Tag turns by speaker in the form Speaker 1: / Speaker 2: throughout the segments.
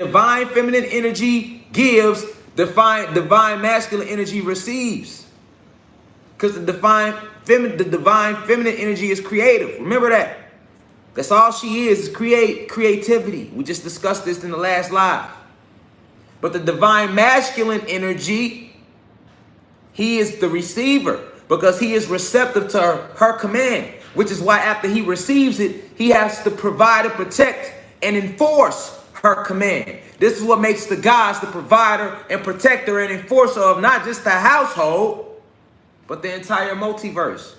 Speaker 1: divine feminine energy gives, divine masculine energy receives. Because the divine feminine energy is creative. Remember that. That's all she is creativity. We just discussed this in the last live. But the divine masculine energy, he is the receiver because he is receptive to her command, which is why after he receives it, he has to provide and protect and enforce her command. This is what makes the gods the provider and protector and enforcer of not just the household, but the entire multiverse.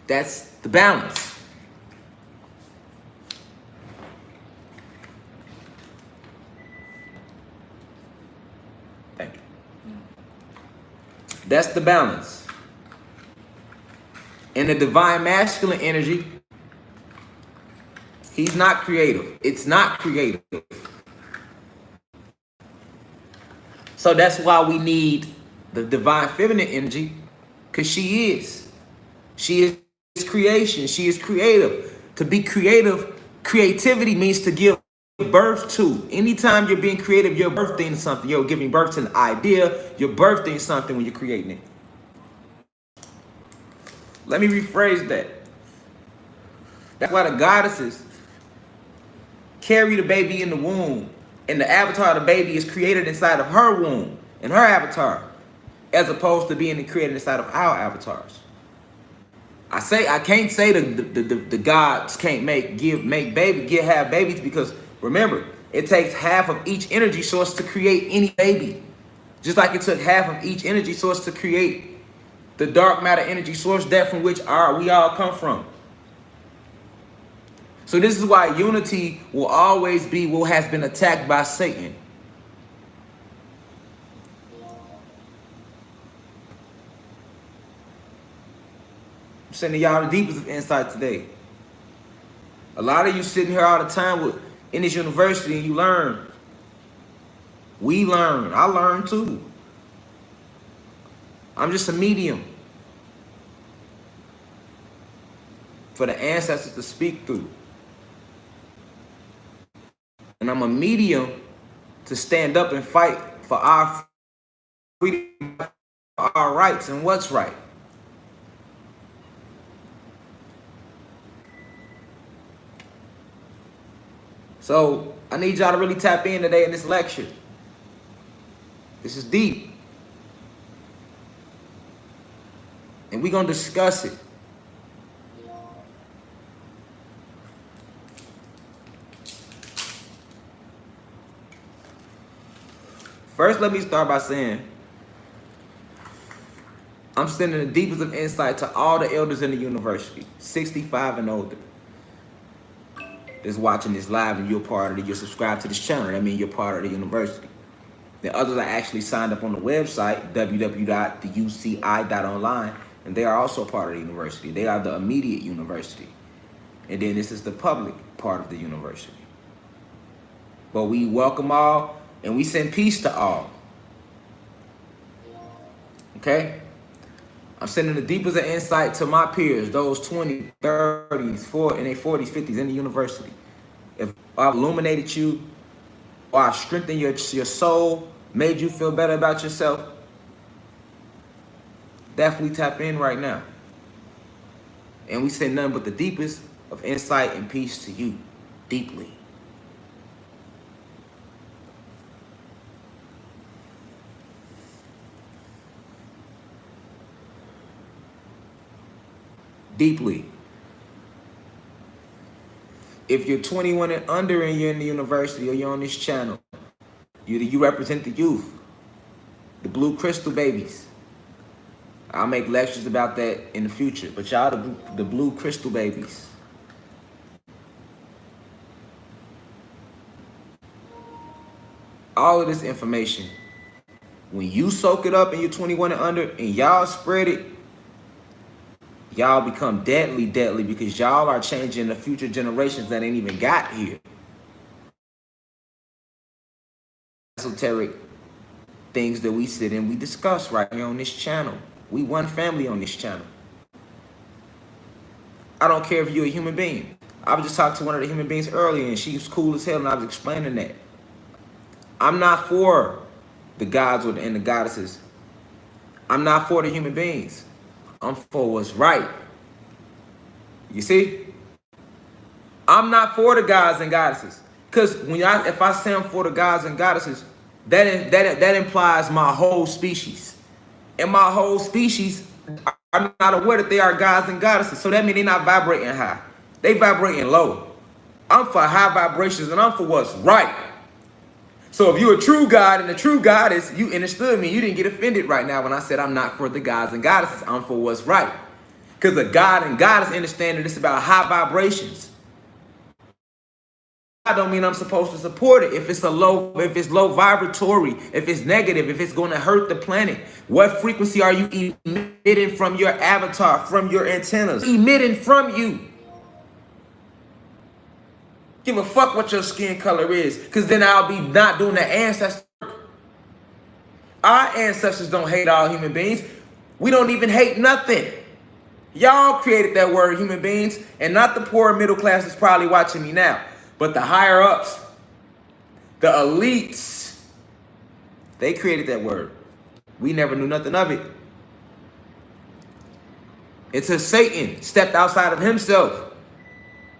Speaker 1: That's the balance. Thank you. That's the balance. And the divine masculine energy, he's not creative. It's not creative. So that's why we need the divine feminine energy, because she is. She is creation. She is creative. To be creative, creativity means to give birth to. Anytime you're being creative, you're birthing something. You're giving birth to an idea. You're birthing something when you're creating it. Let me rephrase that. That's why the goddesses carry the baby in the womb, and the avatar of the baby is created inside of her womb, in her avatar, as opposed to being created inside of our avatars. I can't say the gods can't have babies, because remember, it takes half of each energy source to create any baby. Just like it took half of each energy source to create the dark matter energy source, that from which we all come from. So this is why unity will always be what has been attacked by Satan. I'm sending y'all the deepest of insight today. A lot of you sitting here all the time in this university, and you learn. We learn. I learn too. I'm just a medium for the ancestors to speak through. And I'm a medium to stand up and fight for our freedom, for our rights, and what's right. So I need y'all to really tap in today in this lecture. This is deep. And we're going to discuss it. First, let me start by saying, I'm sending the deepest of insight to all the elders in the university, 65 and older, that's watching this live, and you're subscribed to this channel. That means you're part of the university. The others are actually signed up on the website, www.theuci.online, and they are also part of the university. They are the immediate university. And then this is the public part of the university. But we welcome all, and we send peace to all. Okay? I'm sending the deepest of insight to my peers, those 20s, 30s, and their 40s, 50s in the university. If I've illuminated you, or I've strengthened your soul, made you feel better about yourself, definitely tap in right now. And we send nothing but the deepest of insight and peace to you, deeply. Deeply. If you're 21 and under and you're in the university or you're on this channel, you represent the youth, the blue crystal babies. I'll make lectures about that in the future, but y'all the blue crystal babies. All of this information, when you soak it up and you're 21 and under and y'all spread it, y'all become deadly, because y'all are changing the future generations that ain't even got here. Esoteric things that we sit and we discuss right here on this channel. We one family on this channel. I don't care if you're a human being. I was just talking to one of the human beings earlier, and she was cool as hell, and I was explaining that. I'm not for the gods and the goddesses. I'm not for the human beings. I'm for what's right. You see? I'm not for the gods and goddesses. Because if I say I'm for the gods and goddesses, that implies my whole species. And my whole species, I'm not aware that they are gods and goddesses. So that means they're not vibrating high. They vibrating low. I'm for high vibrations, and I'm for what's right. So if you're a true God and a true goddess, you understood me. You didn't get offended right now when I said I'm not for the gods and goddesses. I'm for what's right. Because a God and goddess understand that it's about high vibrations. I don't mean I'm supposed to support it if it's low vibratory, if it's negative, if it's going to hurt the planet. What frequency are you emitting from your avatar, from your antennas? Emitting from you. Give a fuck what your skin color is, because then I'll be not doing the ancestors. Our ancestors don't hate all human beings. We don't even hate nothing. Y'all created that word, human beings, and not the poor middle class that's probably watching me now, but the higher ups, the elites. They created that word. We never knew nothing of it. Until Satan stepped outside of himself.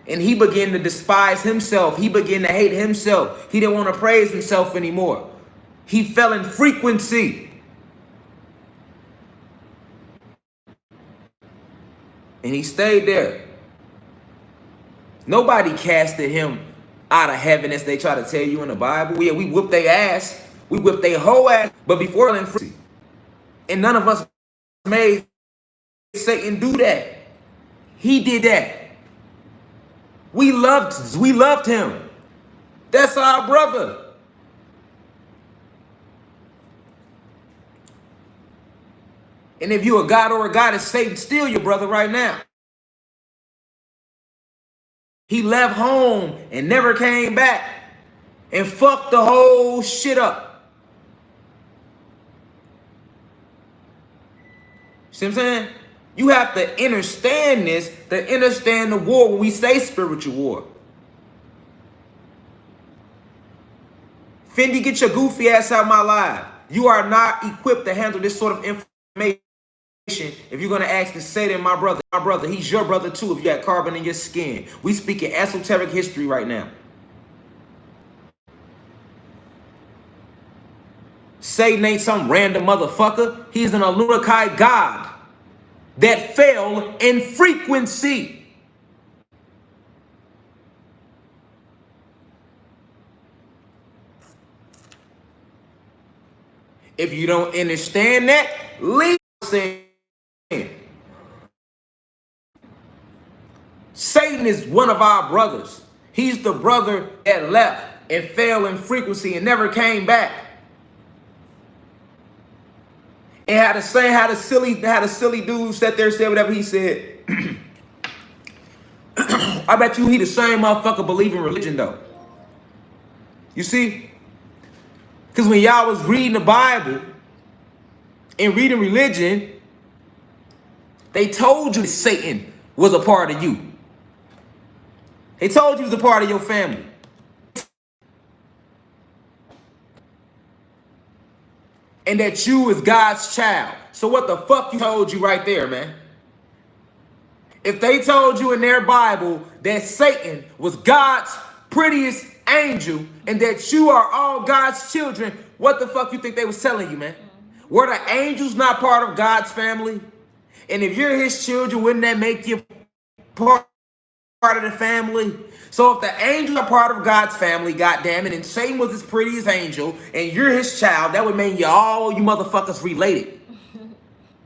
Speaker 1: And he began to despise himself. He began to hate himself. He didn't want to praise himself anymore. He fell in frequency. And he stayed there. Nobody casted him out of heaven as they try to tell you in the Bible. Yeah, we whipped their ass. We whipped their whole ass. But before in frequency. And none of us made Satan do that. He did that. We loved him. That's our brother. And if you a god or a goddess, Satan's still your brother right now. He left home and never came back and fucked the whole shit up. See what I'm saying? You have to understand this, to understand the war when we say spiritual war. Fendi, get your goofy ass out of my live. You are not equipped to handle this sort of information. If you're going to ask to say that my brother, he's your brother too if you got carbon in your skin. We speaking esoteric history right now. Satan ain't some random motherfucker. He's an Anunnaki god that fell in frequency. If you don't understand that, leave. Satan is one of our brothers. He's the brother that left and fell in frequency and never came back. And had a silly dude sat there and said whatever he said. I bet you he the same motherfucker believe in religion though. You see? Because when y'all was reading the Bible and reading religion, they told you that Satan was a part of you. They told you he was a part of your family. And that you is God's child. So what the fuck you told you right there, man? If they told you in their Bible that Satan was God's prettiest angel and that you are all God's children, what the fuck you think they was telling you, man? Were the angels not part of God's family? And if you're his children, wouldn't that make you part of the family? So if the angels are part of God's family, goddamn it, and Satan was his prettiest angel, and you're his child, that would mean you motherfuckers related.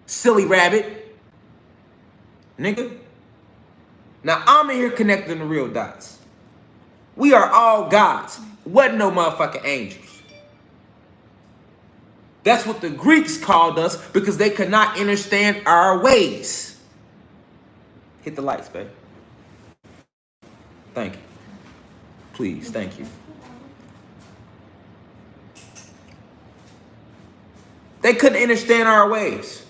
Speaker 1: Silly rabbit. Nigga. Now I'm in here connecting the real dots. We are all gods. Wasn't no motherfucking angels. That's what the Greeks called us because they could not understand our ways. Hit the lights, babe. Thank you. Please, thank you. They couldn't understand our ways.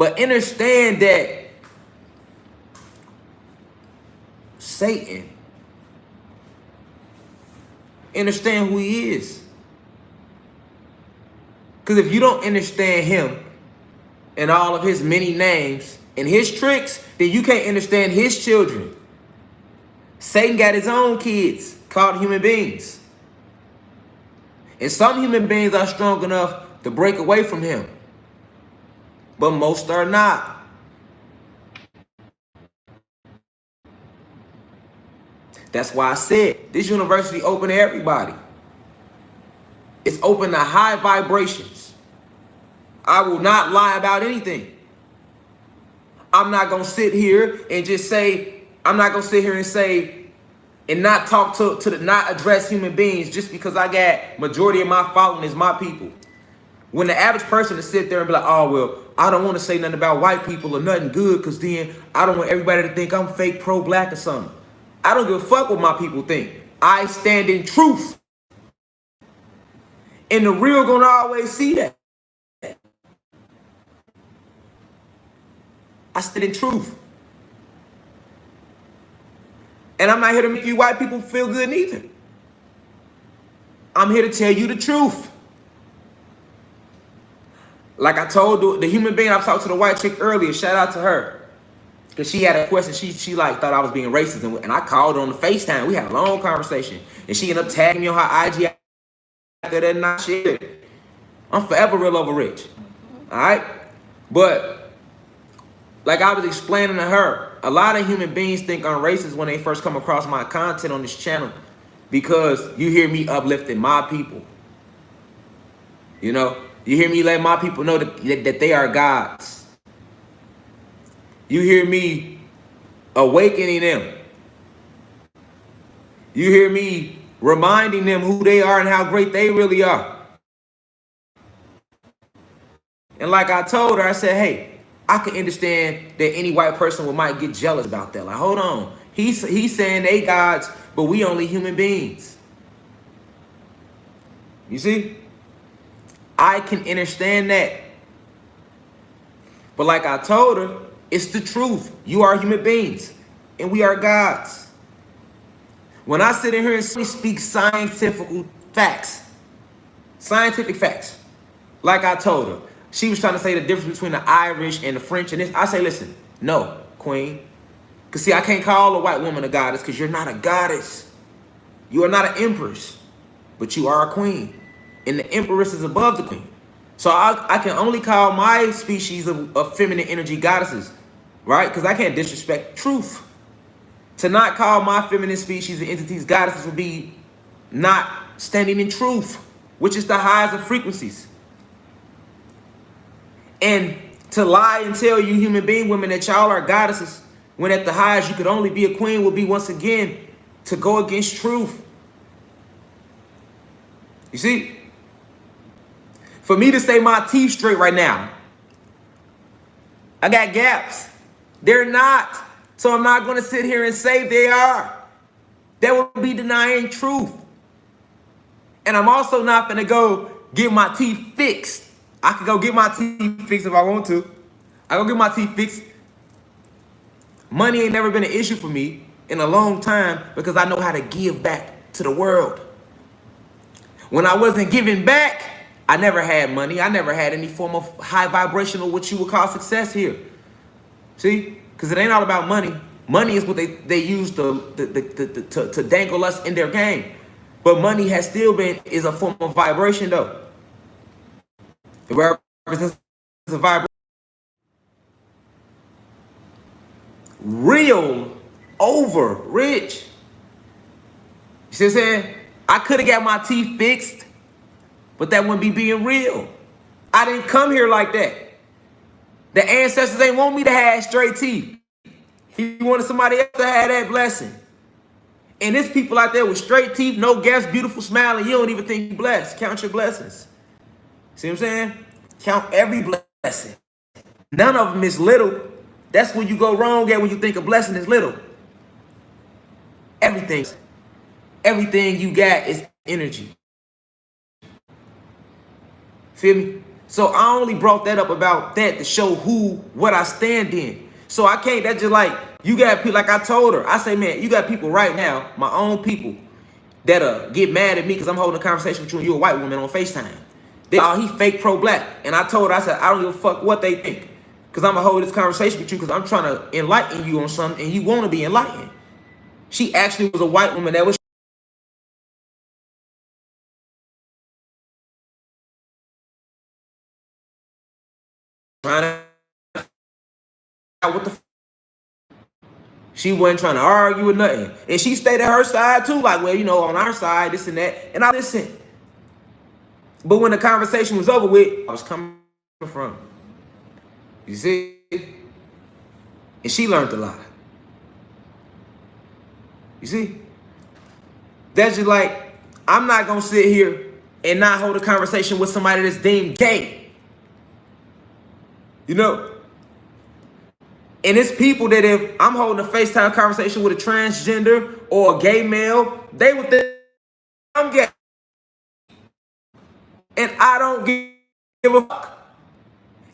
Speaker 1: But understand that Satan, understand who he is. Because if you don't understand him and all of his many names and his tricks, then you can't understand his children. Satan got his own kids called human beings. And some human beings are strong enough to break away from him. But most are not. That's why I said this university open to everybody. It's open to high vibrations. I will not lie about anything. I'm not going to sit here and just say, I'm not going to sit here and say, and not talk not address human beings just because I got majority of my following is my people. When the average person to sit there and be like, oh, well, I don't want to say nothing about white people or nothing good because then I don't want everybody to think I'm fake pro-black or something. I don't give a fuck what my people think. I stand in truth. And the real gonna always see that. I stand in truth. And I'm not here to make you white people feel good neither. I'm here to tell you the truth. Like I told the human being, I talked to the white chick earlier, shout out to her. Because she had a question, she like thought I was being racist, and I called her on the FaceTime. We had a long conversation. And she ended up tagging me on her IG after that not shit. I'm forever real over rich. Alright? But like I was explaining to her, a lot of human beings think I'm racist when they first come across my content on this channel because you hear me uplifting my people. You know, you hear me let my people know that they are gods. You hear me awakening them. You hear me reminding them who they are and how great they really are. And like I told her, I said, hey, I can understand that any white person might get jealous about that. Like, hold on. He's saying they gods, but we only human beings. You see? I can understand that. But like I told her, it's the truth. You are human beings, and we are gods. When I sit in here and speak scientific facts, like I told her, she was trying to say the difference between the Irish and the French and this. I say, listen, no, queen. Because see, I can't call a white woman a goddess because you're not a goddess. You are not an empress, but you are a queen. And the empress is above the queen. So I can only call my species of feminine energy goddesses, right? Because I can't disrespect truth. To not call my feminine species and entities goddesses would be not standing in truth, which is the highest of frequencies. And to lie and tell you human being women that y'all are goddesses, when at the highest you could only be a queen, would be once again to go against truth. You see? For me to say my teeth straight right now, I got gaps. They're not. So I'm not going to sit here and say they are. That would be denying truth. And I'm also not going to go get my teeth fixed. I can go get my teeth fixed if I want to. I go get my teeth fixed. Money ain't never been an issue for me in a long time because I know how to give back to the world. When I wasn't giving back, I never had money. I never had any form of high vibrational, what you would call success here. See? Because it ain't all about money. Money is what they use to dangle us in their game. But money has still is a form of vibration though. It represents a vibration. Real over rich. You see what I'm saying? I could have got my teeth fixed, but that wouldn't be being real. I didn't come here like that. The ancestors ain't want me to have straight teeth. He wanted somebody else to have that blessing. And there's people out there with straight teeth, no gaps, beautiful smile, and you don't even think you're blessed. Count your blessings. See what I'm saying? Count every blessing. None of them is little. That's when you go wrong at when you think a blessing is little. Everything you got is energy. Feel me? So I only brought that up about that to show what I stand in. So I can't, that's just like, you got people, like I told her, I say, man, you got people right now, my own people, that get mad at me because I'm holding a conversation with you and you're a white woman on FaceTime. He fake pro-black. And I told her, I said, I don't give a fuck what they think. Because I'm going to hold this conversation with you because I'm trying to enlighten you on something and you want to be enlightened. She actually was a white woman that was trying to what the she wasn't trying to argue with nothing. And she stayed at her side too, like, well, you know, on our side, this and that. And I listened. But when the conversation was over with, I was coming from. You see? And she learned a lot. You see? That's just like, I'm not going to sit here and not hold a conversation with somebody that's deemed gay. You know? And it's people that if I'm holding a FaceTime conversation with a transgender or a gay male, they would think I'm gay. And I don't give a fuck.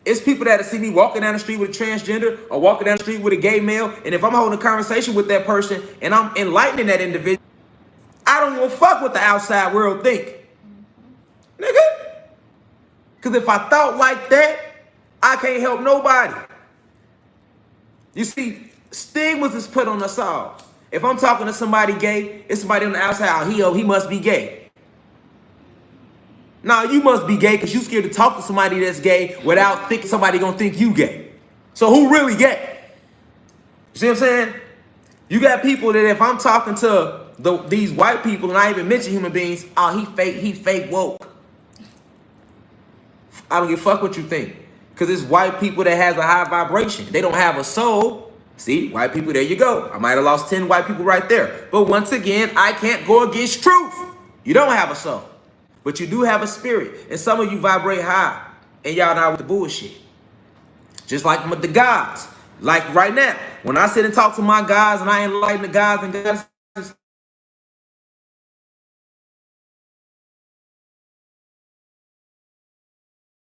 Speaker 1: It's people that see me walking down the street with a transgender or walking down the street with a gay male. And if I'm holding a conversation with that person and I'm enlightening that individual, I don't give a fuck what the outside world think. Nigga. Because if I thought like that, I can't help nobody. You see, stigmas is put on us all. If I'm talking to somebody gay, it's somebody on the outside, he must be gay. Now, you must be gay because you scared to talk to somebody that's gay without thinking somebody gonna think you gay. So who really gay? You see what I'm saying? You got people that if I'm talking to these white people and I even mention human beings, oh, he fake woke. I don't give a fuck what you think. Because it's white people that has a high vibration. They don't have a soul. See, white people, there you go. I might have lost 10 white people right there. But once again, I can't go against truth. You don't have a soul. But you do have a spirit. And some of you vibrate high. And y'all not with the bullshit. Just like with the gods. Like right now, when I sit and talk to my guys and I enlighten the guys and goddesses,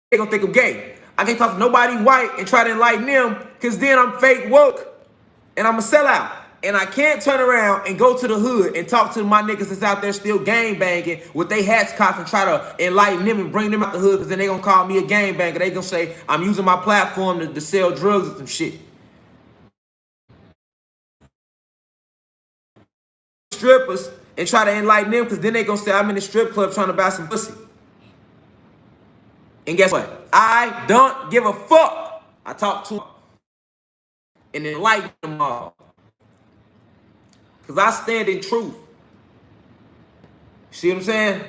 Speaker 1: they gonna think I'm gay. I can't talk to nobody white and try to enlighten them because then I'm fake woke and I'm a sellout. And I can't turn around and go to the hood and talk to my niggas that's out there still gang banging with their hats cocked and try to enlighten them and bring them out the hood because then they gonna call me a gang banger. They gonna say I'm using my platform to sell drugs and some shit. Strippers and try to enlighten them because then they gonna say I'm in the strip club trying to buy some pussy. And guess what? I don't give a fuck. I talk to them and enlighten them all. Because I stand in truth. See what I'm saying?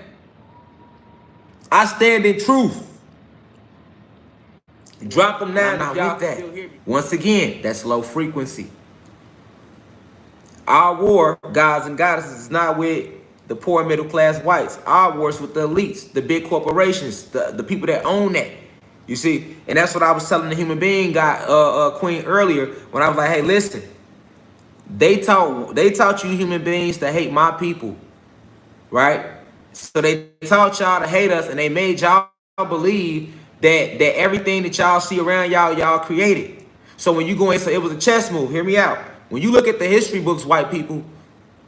Speaker 1: I stand in truth. Drop them now with that. Once again, that's low frequency. Our war, gods and goddesses, is not with the poor middle class whites. Our war is with the elites, the big corporations, the people that own that. You see? And that's what I was telling the human being queen earlier when I was like, hey, listen. They taught you human beings to hate my people, right? So they taught y'all to hate us, and they made y'all believe that everything that y'all see around y'all created. So when you go in, so it was a chess move. Hear me out. When you look at the history books, white people,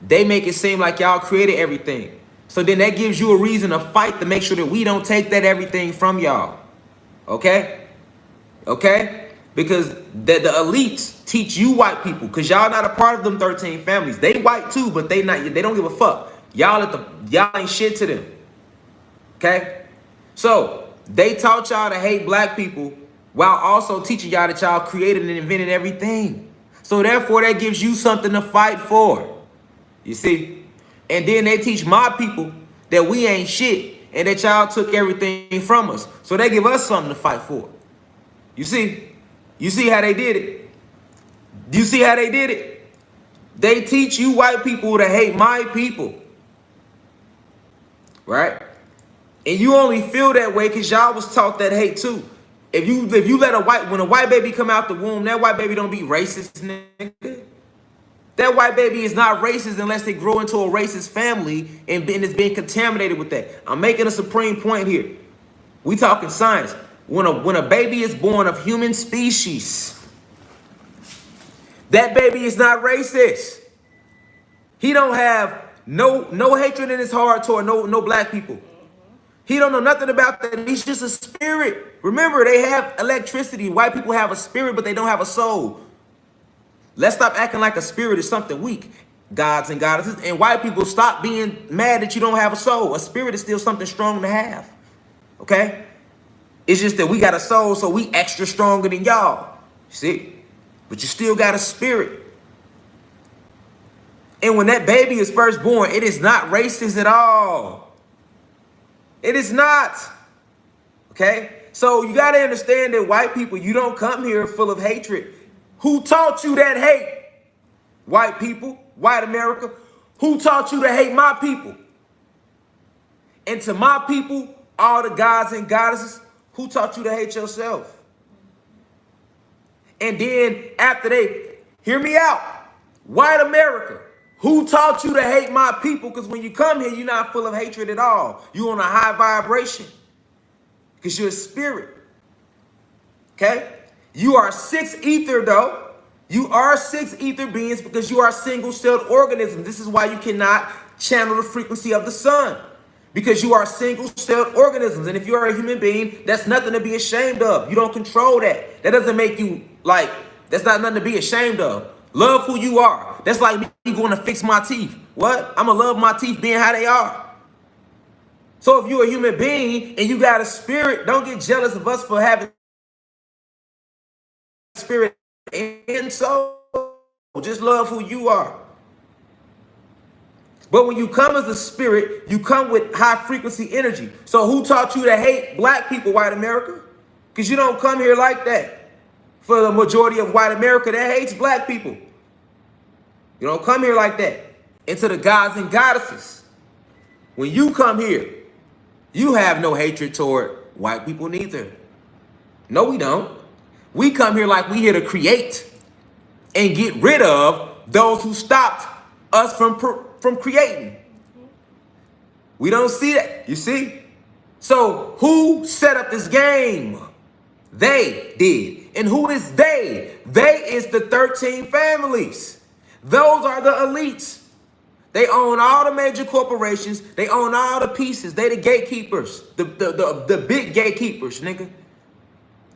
Speaker 1: they make it seem like y'all created everything. So then that gives you a reason to fight to make sure that we don't take that everything from y'all. Okay? Okay? Because the elites teach you white people, because y'all not a part of them 13 families. They white too, but they don't give a fuck. Y'all ain't shit to them. Okay? So they taught y'all to hate black people while also teaching y'all that y'all created and invented everything. So therefore that gives you something to fight for. You see? And then they teach my people that we ain't shit and that y'all took everything from us. So they give us something to fight for. You see? You see how they did it? Do you see how they did it? They teach you white people to hate my people. Right? And you only feel that way because y'all was taught that hate too. If you let when a white baby come out the womb, that white baby don't be racist, nigga. That white baby is not racist unless they grow into a racist family and it's being contaminated with that. I'm making a supreme point here. We talking science. when a baby is born of human species, that baby is not racist. He don't have no hatred in his heart toward no black people. He don't know nothing about that. He's just a spirit. Remember, they have electricity. White people have a spirit, but they don't have a soul. Let's stop acting like a spirit is something weak. Gods and goddesses. And white people, stop being mad that you don't have a soul. A spirit is still something strong to have. Okay? It's just that we got a soul, so we extra stronger than y'all. See? But you still got a spirit. And when that baby is first born, it is not racist at all. It is not. Okay? So you got to understand that white people, you don't come here full of hatred. Who taught you that hate? White people, white America. Who taught you to hate my people? And to my people, all the gods and goddesses, who taught you to hate yourself? And then after they, hear me out, white America, who taught you to hate my people? Because when you come here, you're not full of hatred at all. You're on a high vibration because you're a spirit. Okay? You are six ether, though. You are six ether beings because you are single-celled organisms. This is why you cannot channel the frequency of the sun, because you are single-celled organisms. And if you are a human being, that's nothing to be ashamed of. You don't control that. That doesn't make you like, that's not nothing to be ashamed of. Love who you are. That's like me going to fix my teeth. What? I'm going to love my teeth being how they are. So if you're a human being and you got a spirit, don't get jealous of us for having spirit and soul. Just love who you are. But when you come as a spirit, you come with high frequency energy. So who taught you to hate black people, white America? Because you don't come here like that. For the majority of white America that hates black people. You don't come here like that. And to the gods and goddesses, when you come here, you have no hatred toward white people neither. No, we don't. We come here like we here to create and get rid of those who stopped us from creating. We don't see that, you see? So who set up this game? They did. And who is they? They is the 13 families. Those are the elites. They own all the major corporations. They own all the pieces. They the gatekeepers. The big gatekeepers, nigga.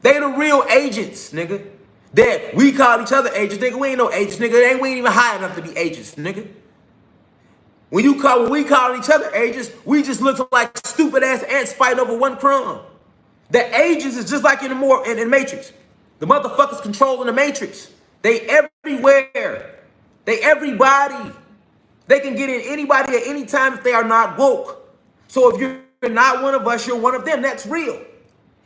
Speaker 1: They the real agents, nigga. That we call each other agents, nigga. We ain't no agents, nigga. We ain't even high enough to be agents, nigga. When we call each other agents, we just look like stupid ass ants fighting over one crumb. The agents is just like in the Matrix. The motherfuckers controlling the Matrix. They everywhere. They everybody. They can get in anybody at any time if they are not woke. So if you're not one of us, you're one of them. That's real.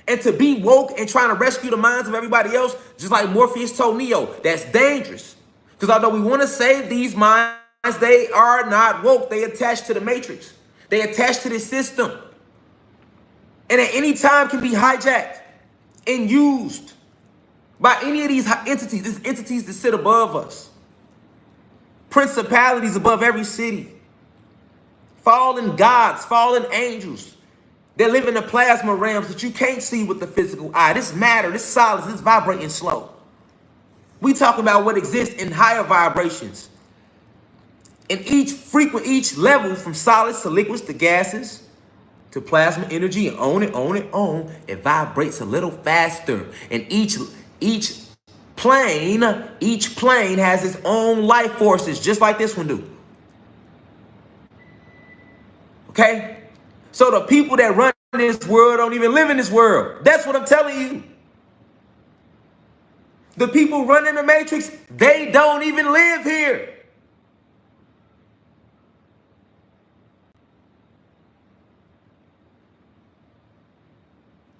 Speaker 1: And to be woke and trying to rescue the minds of everybody else, just like Morpheus told Neo, that's dangerous. Because although we want to save these minds, they are not woke. They attached to the Matrix. They attached to this system. And at any time can be hijacked and used by any of these entities that sit above us. Principalities above every city. Fallen gods, fallen angels. They live in the plasma realms that you can't see with the physical eye. This matter, this solids, this vibrating slow. We talking about what exists in higher vibrations. And each level, from solids to liquids to gases to plasma energy, and on, it vibrates a little faster. And each plane has its own life forces, just like this one do. Okay? So the people that run this world don't even live in this world. That's what I'm telling you. The people running the Matrix, they don't even live here.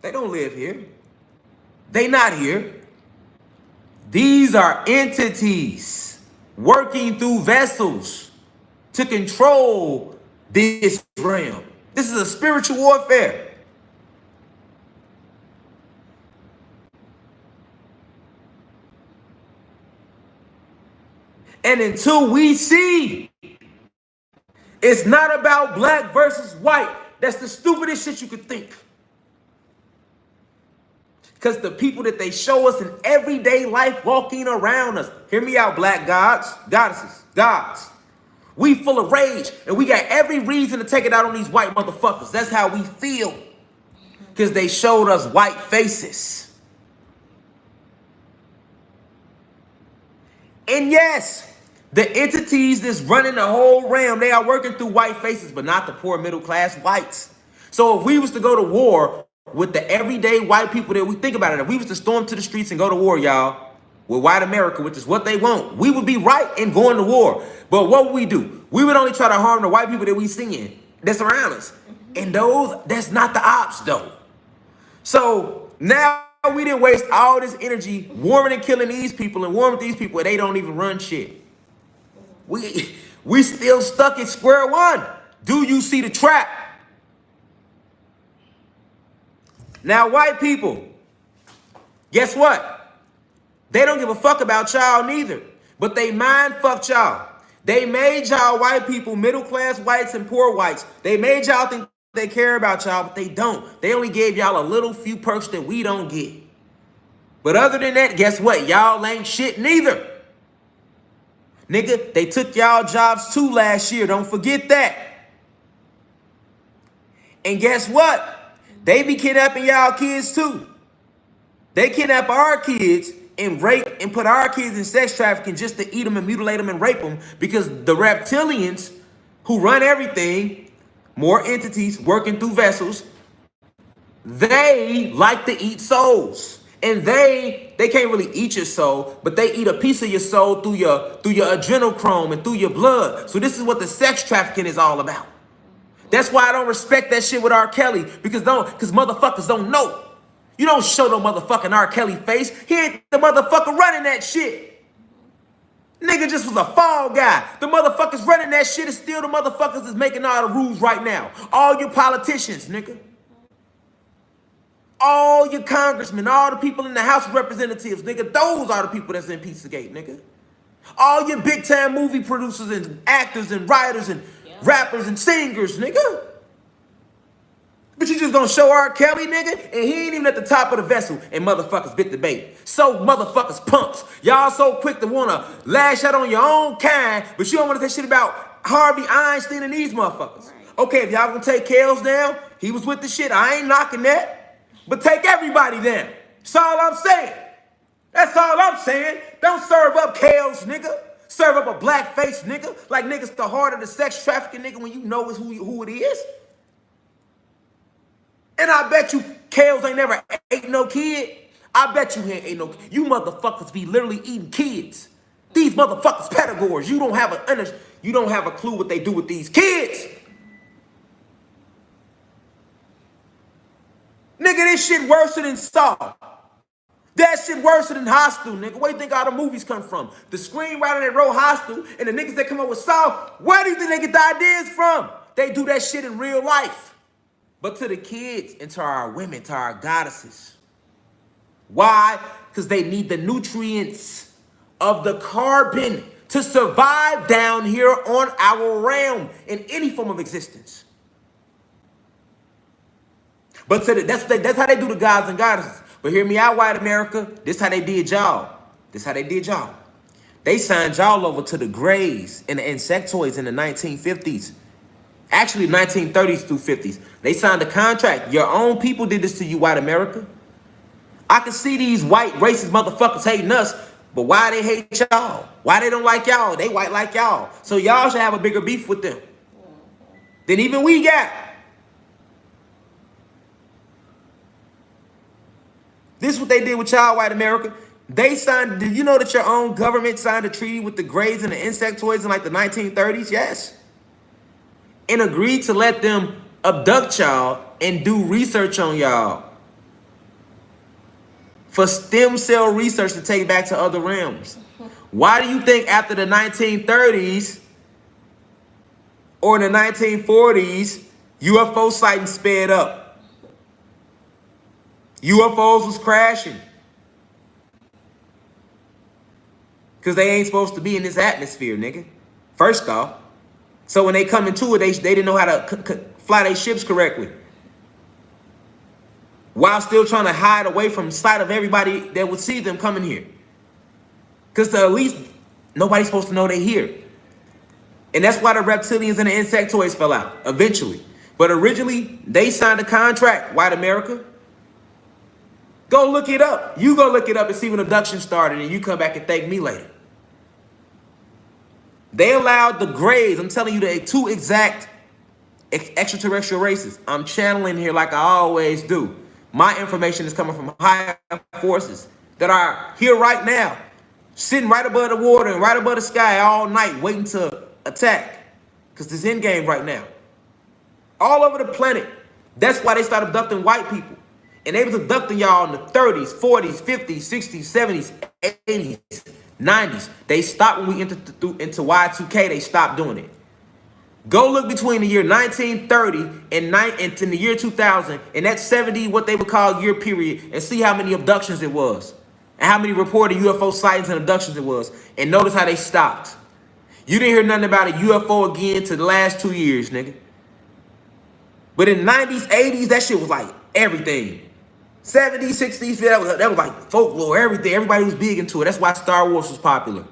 Speaker 1: They don't live here. They not here. These are entities working through vessels to control this realm. This is a spiritual warfare. And until we see it's not about black versus white, that's the stupidest shit you could think. Because the people that they show us in everyday life walking around us. Hear me out, black gods, goddesses, gods. We full of rage, and we got every reason to take it out on these white motherfuckers. That's how we feel. Because they showed us white faces. And yes, the entities that's running the whole realm, they are working through white faces, but not the poor middle class whites. So if we was to go to war with the everyday white people that we think about it, if we was to storm to the streets and go to war, y'all, with white America, which is what they want, we would be right in going to war. But what would we do? We would only try to harm the white people that we seeing that's around us. And that's not the ops though. So now we didn't waste all this energy warming and killing these people and warming these people, and they don't even run shit. We still stuck at square one. Do you see the trap? Now, white people, guess what? They don't give a fuck about y'all neither, but they mind fucked y'all. They made y'all white people, middle class whites and poor whites. They made y'all think they care about y'all, but they don't. They only gave y'all a little few perks that we don't get. But other than that, guess what? Y'all ain't shit neither. Nigga, they took y'all jobs too last year. Don't forget that. And guess what? They be kidnapping y'all kids too. They kidnap our kids and rape and put our kids in sex trafficking just to eat them and mutilate them and rape them, because the reptilians who run everything, more entities working through vessels, they like to eat souls. And they can't really eat your soul, but they eat a piece of your soul through your adrenochrome and through your blood. So this is what the sex trafficking is all about. That's why I don't respect that shit with R. Kelly, because motherfuckers don't know. You don't show no motherfucking R. Kelly face. He ain't the motherfucker running that shit. Nigga just was a fall guy. The motherfuckers running that shit is still the motherfuckers that's making all the rules right now. All your politicians, nigga. All your congressmen, all the people in the House of Representatives, nigga, those are the people that's in Pizzagate, nigga. All your big time movie producers and actors and writers and rappers and singers, nigga. But you just gonna show R. Kelly, nigga, and he ain't even at the top of the vessel, and motherfuckers bit the bait. So motherfuckers punks. Y'all so quick to wanna lash out on your own kind, but you don't wanna say shit about Harvey Einstein and these motherfuckers. Okay, if y'all gonna take Kales down, he was with the shit. I ain't knocking that. But take everybody down. That's all I'm saying. That's all I'm saying. Don't serve up Kales, nigga. Serve up a black face, nigga. Like niggas the heart of the sex trafficking, nigga, when you know who it is. And I bet you Kales ain't never ate no kid. I bet you he ain't ate no kid. You motherfuckers be literally eating kids. These motherfuckers pedagogues. You don't have a clue what they do with these kids. Nigga, this shit worse than Saw. That shit worse than Hostel, nigga. Where do you think all the movies come from? The screenwriter that wrote Hostel and the niggas that come up with Saw, where do you think they get the ideas from? They do that shit in real life. But to the kids and to our women, to our goddesses. Why? Because they need the nutrients of the carbon to survive down here on our realm in any form of existence. But that's how they do the gods and goddesses. But hear me out, white America. This how they did y'all. They signed y'all over to the Greys and the insectoids in the 1950s. Actually, 1930s through 50s. They signed a contract. Your own people did this to you, white America. I can see these white racist motherfuckers hating us, but why they hate y'all? Why they don't like y'all? They white like y'all. So y'all should have a bigger beef with them than even we got. This is what they did with y'all, white America. They signed, did you know that your own government signed a treaty with the Greys and the insectoids in like the 1930s? Yes. And agreed to let them abduct y'all and do research on y'all for stem cell research to take back to other realms. Why do you think after the 1930s or the 1940s, UFO sightings sped up? UFOs was crashing because they ain't supposed to be in this atmosphere, nigga. First off. So when they come into it, they didn't know how to fly their ships correctly. while still trying to hide away from sight of everybody that would see them coming here. Because at least nobody's supposed to know they're here. And that's why the reptilians and the insectoids fell out eventually. But originally, they signed a contract, white America. Go look it up. You go look it up and see when abduction started, and you come back and thank me later. They allowed the grays, I'm telling you, the two exact extraterrestrial races. I'm channeling here like I always do. My information is coming from higher forces that are here right now, sitting right above the water and right above the sky all night, waiting to attack. Because it's in game right now. All over the planet. That's why they started abducting white people. And they was abducting y'all in the 30s, 40s, 50s, 60s, 70s, 80s, 90s. They stopped when we entered into Y2K. They stopped doing it. Go look between the year 1930 and the year 2000, and that 70, what they would call year period, and see how many abductions it was, and how many reported UFO sightings and abductions it was, and notice how they stopped. You didn't hear nothing about a UFO again to the last 2 years, nigga. But in the 90s, 80s, that shit was like everything. 70s, 60s, that was like folklore, everything. Everybody was big into it. That's why Star Wars was popular.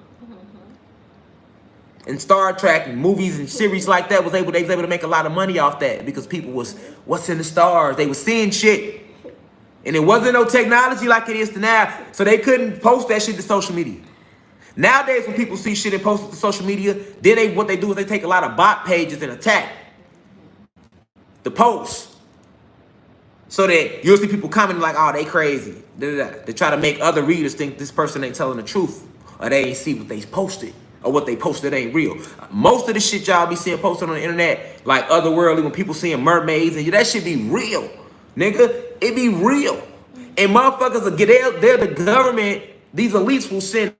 Speaker 1: And Star Trek and movies and series like that they was able to make a lot of money off that because people was, what's in the stars? They was seeing shit. And it wasn't no technology like it is now, so they couldn't post that shit to social media. Nowadays, when people see shit and post it to social media, then what they do is they take a lot of bot pages and attack the posts. So that you'll see people commenting like, oh, they crazy. They try to make other readers think this person ain't telling the truth, or they ain't see what they posted, or what they posted ain't real. Most of the shit y'all be seeing posted on the internet, like otherworldly, when people seeing mermaids, and that shit be real, nigga. It be real. And motherfuckers will get they're the government. These elites will send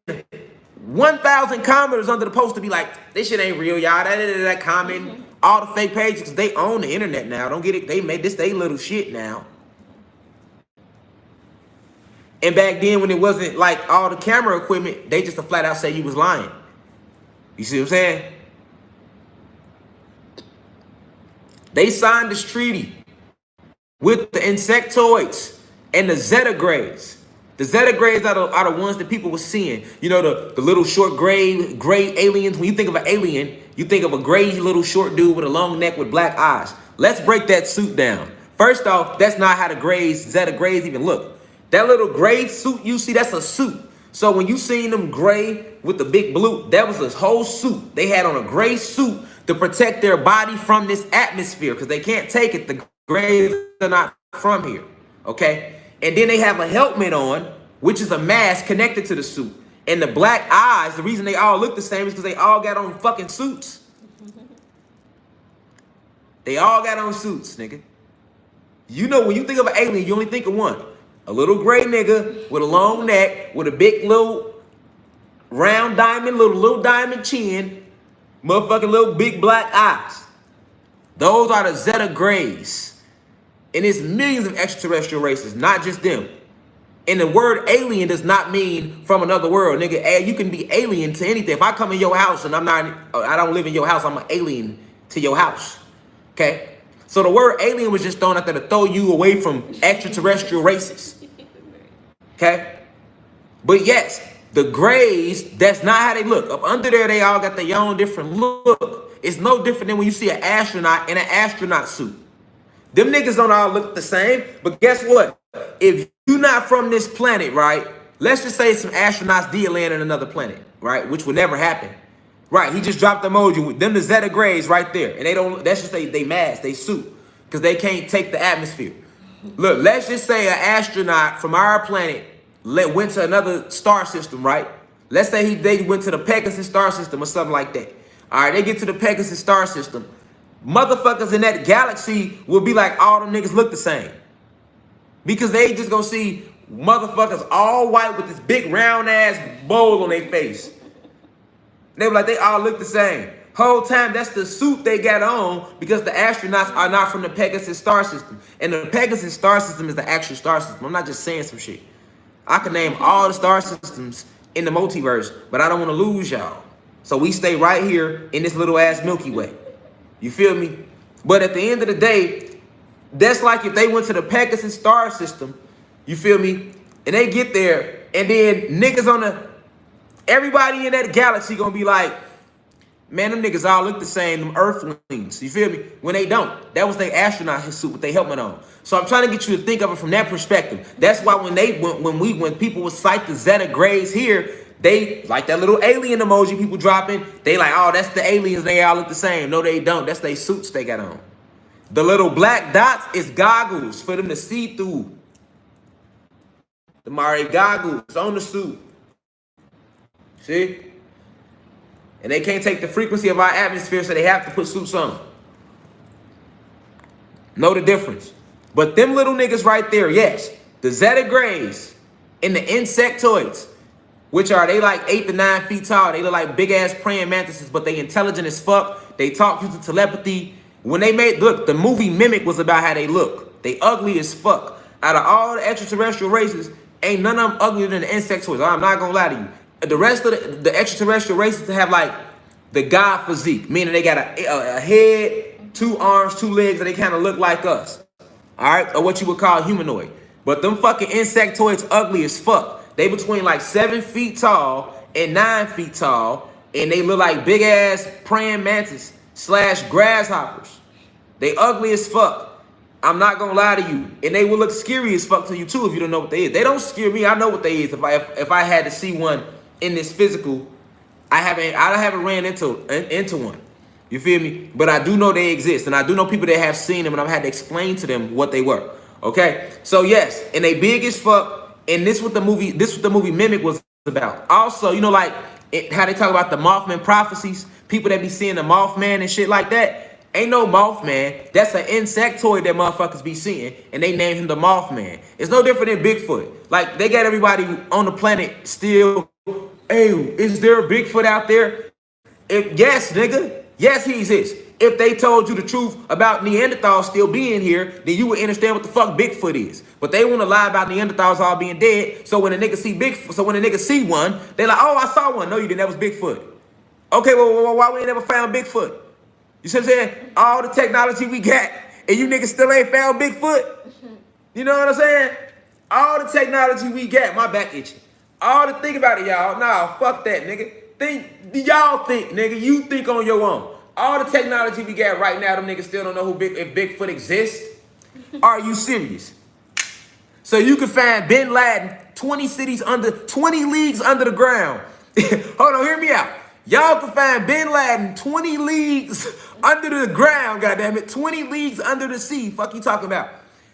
Speaker 1: 1,000 commenters under the post to be like, this shit ain't real, y'all. That comment. All the fake pages, because they own the internet now. Don't get it. They made this they little shit now. And back then, when it wasn't like all the camera equipment, they just flat out say you was lying. You see what I'm saying? They signed this treaty with the insectoids and the Zeta Grays. The Zeta Grays are the ones that people were seeing. You know, the little short gray aliens. When you think of an alien, you think of a gray little short dude with a long neck with black eyes. Let's break that suit down. First off, that's not how the Zeta Grays even look. That little gray suit you see, that's a suit. So when you seen them gray with the big blue, that was a whole suit. They had on a gray suit to protect their body from this atmosphere because they can't take it. The grays are not from here, okay? And then they have a helmet on, which is a mask connected to the suit. And the black eyes, the reason they all look the same is because they all got on fucking suits. They all got on suits, nigga. You know, when you think of an alien, you only think of one. A little gray nigga with a long neck, with a big little round diamond, little diamond chin, motherfucking little big black eyes. Those are the Zeta Grays. And it's millions of extraterrestrial races, not just them. And the word alien does not mean from another world, nigga. You can be alien to anything. If I come in your house and I don't live in your house, I'm an alien to your house, okay? So the word alien was just thrown out there to throw you away from extraterrestrial races, okay? But yes, the grays, that's not how they look. Up under there, they all got their own different look. It's no different than when you see an astronaut in an astronaut suit. Them niggas don't all look the same, but guess what? If you're not from this planet, right? Let's just say some astronauts did land on another planet, right? Which would never happen. Right, he just dropped the emoji with them, the Zeta Grays right there. And they don't, that's just they mask, they suit, because they can't take the atmosphere. Look, let's just say an astronaut from our planet went to another star system, right? Let's say they went to the Pegasus star system or something like that. All right, they get to the Pegasus star system. Motherfuckers in that galaxy will be like, all them niggas look the same. Because they just gonna see motherfuckers all white with this big round ass bowl on their face. They were like, they all look the same. Whole time, that's the suit they got on because the astronauts are not from the Pegasus star system. And the Pegasus star system is the actual star system. I'm not just saying some shit. I can name all the star systems in the multiverse, but I don't want to lose y'all. So we stay right here in this little ass Milky Way. You feel me? But at the end of the day, That's like if they went to the Pegasus star system, you feel me? And they get there, and then niggas everybody in that galaxy gonna be like, man, them niggas all look the same, them earthlings, you feel me? When they don't. That was their astronaut suit with their helmet on. So I'm trying to get you to think of it from that perspective. That's why when people would cite the Zeta Grays here, they, like that little alien emoji people dropping, they like, oh, that's the aliens, they all look the same. No, they don't. That's their suits they got on. The little black dots is goggles for them to see through. The Mari goggles on the suit. See? And they can't take the frequency of our atmosphere, so they have to put suits on. Know the difference. But them little niggas right there, yes. The Zeta Grays and the insectoids, which are, they like 8 to 9 feet tall. They look like big ass praying mantises, but they intelligent as fuck. They talk using telepathy. When they made, look, the movie Mimic was about how they look. They ugly as fuck. Out of all the extraterrestrial races, ain't none of them uglier than the insectoids. I'm not gonna lie to you. The rest of the extraterrestrial races have like the god physique, meaning they got a head, 2 arms, 2 legs, and they kind of look like us. All right, or what you would call humanoid. But them fucking insectoids ugly as fuck. They between like 7 feet tall and 9 feet tall, and they look like big ass praying mantis / grasshoppers. They ugly as fuck. I'm not gonna lie to you, and they will look scary as fuck to you too if you don't know what they is. They don't scare me. I know what they is. If I had to see one in this physical, I haven't ran into one. You feel me? But I do know they exist, and I do know people that have seen them, and I've had to explain to them what they were. Okay, so yes, and they big as fuck, and this what the movie Mimic was about. Also, you know, like how they talk about the Mothman prophecies, people that be seeing the Mothman and shit like that. Ain't no Mothman. That's an insectoid that motherfuckers be seeing, and they named him the Mothman. It's no different than Bigfoot. Like, they got everybody on the planet still, hey, is there a Bigfoot out there? Yes, nigga. Yes, he exists. If they told you the truth about Neanderthals still being here, then you would understand what the fuck Bigfoot is. But they want to lie about Neanderthals all being dead, so when a nigga see Bigfoot, so when a nigga see one, they like, oh, I saw one. No, you didn't. That was Bigfoot. Okay, well, why we ain't never found Bigfoot? You see what I'm saying? All the technology we got, and you niggas still ain't found Bigfoot? You know what I'm saying? All the technology we got, my back itching. All the think about it, y'all. Nah, fuck that, nigga. Y'all think, nigga. You think on your own. All the technology we got right now, them niggas still don't know if Bigfoot exists. Are you serious? So you can find Bin Laden 20 leagues under the ground. Hold on, hear me out. Y'all can find Bin Laden 20 leagues under the ground, goddammit. 20 leagues under the sea. Fuck you talking about?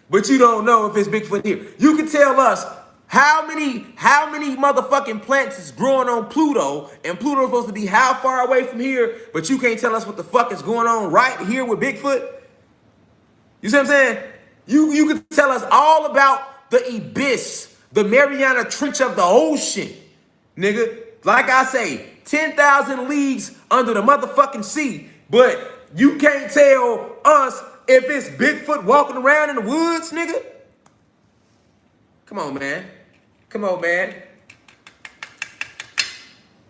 Speaker 1: But you don't know if it's Bigfoot here. You can tell us how many motherfucking plants is growing on Pluto, and Pluto's supposed to be how far away from here, but you can't tell us what the fuck is going on right here with Bigfoot? You see what I'm saying? You can tell us all about the abyss, the Mariana Trench of the ocean, nigga. Like I say, 10,000 leagues under the motherfucking sea, but you can't tell us if it's Bigfoot walking around in the woods, nigga. Come on, man. Come on, man.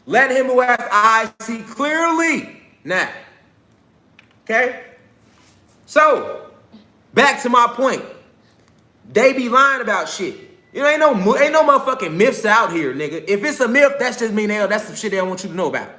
Speaker 1: Let him who has eyes see clearly now. Okay? So, back to my point. They be lying about shit. You know, ain't no motherfucking myths out here, nigga. If it's a myth, that's just mean that's some shit they don't want you to know about.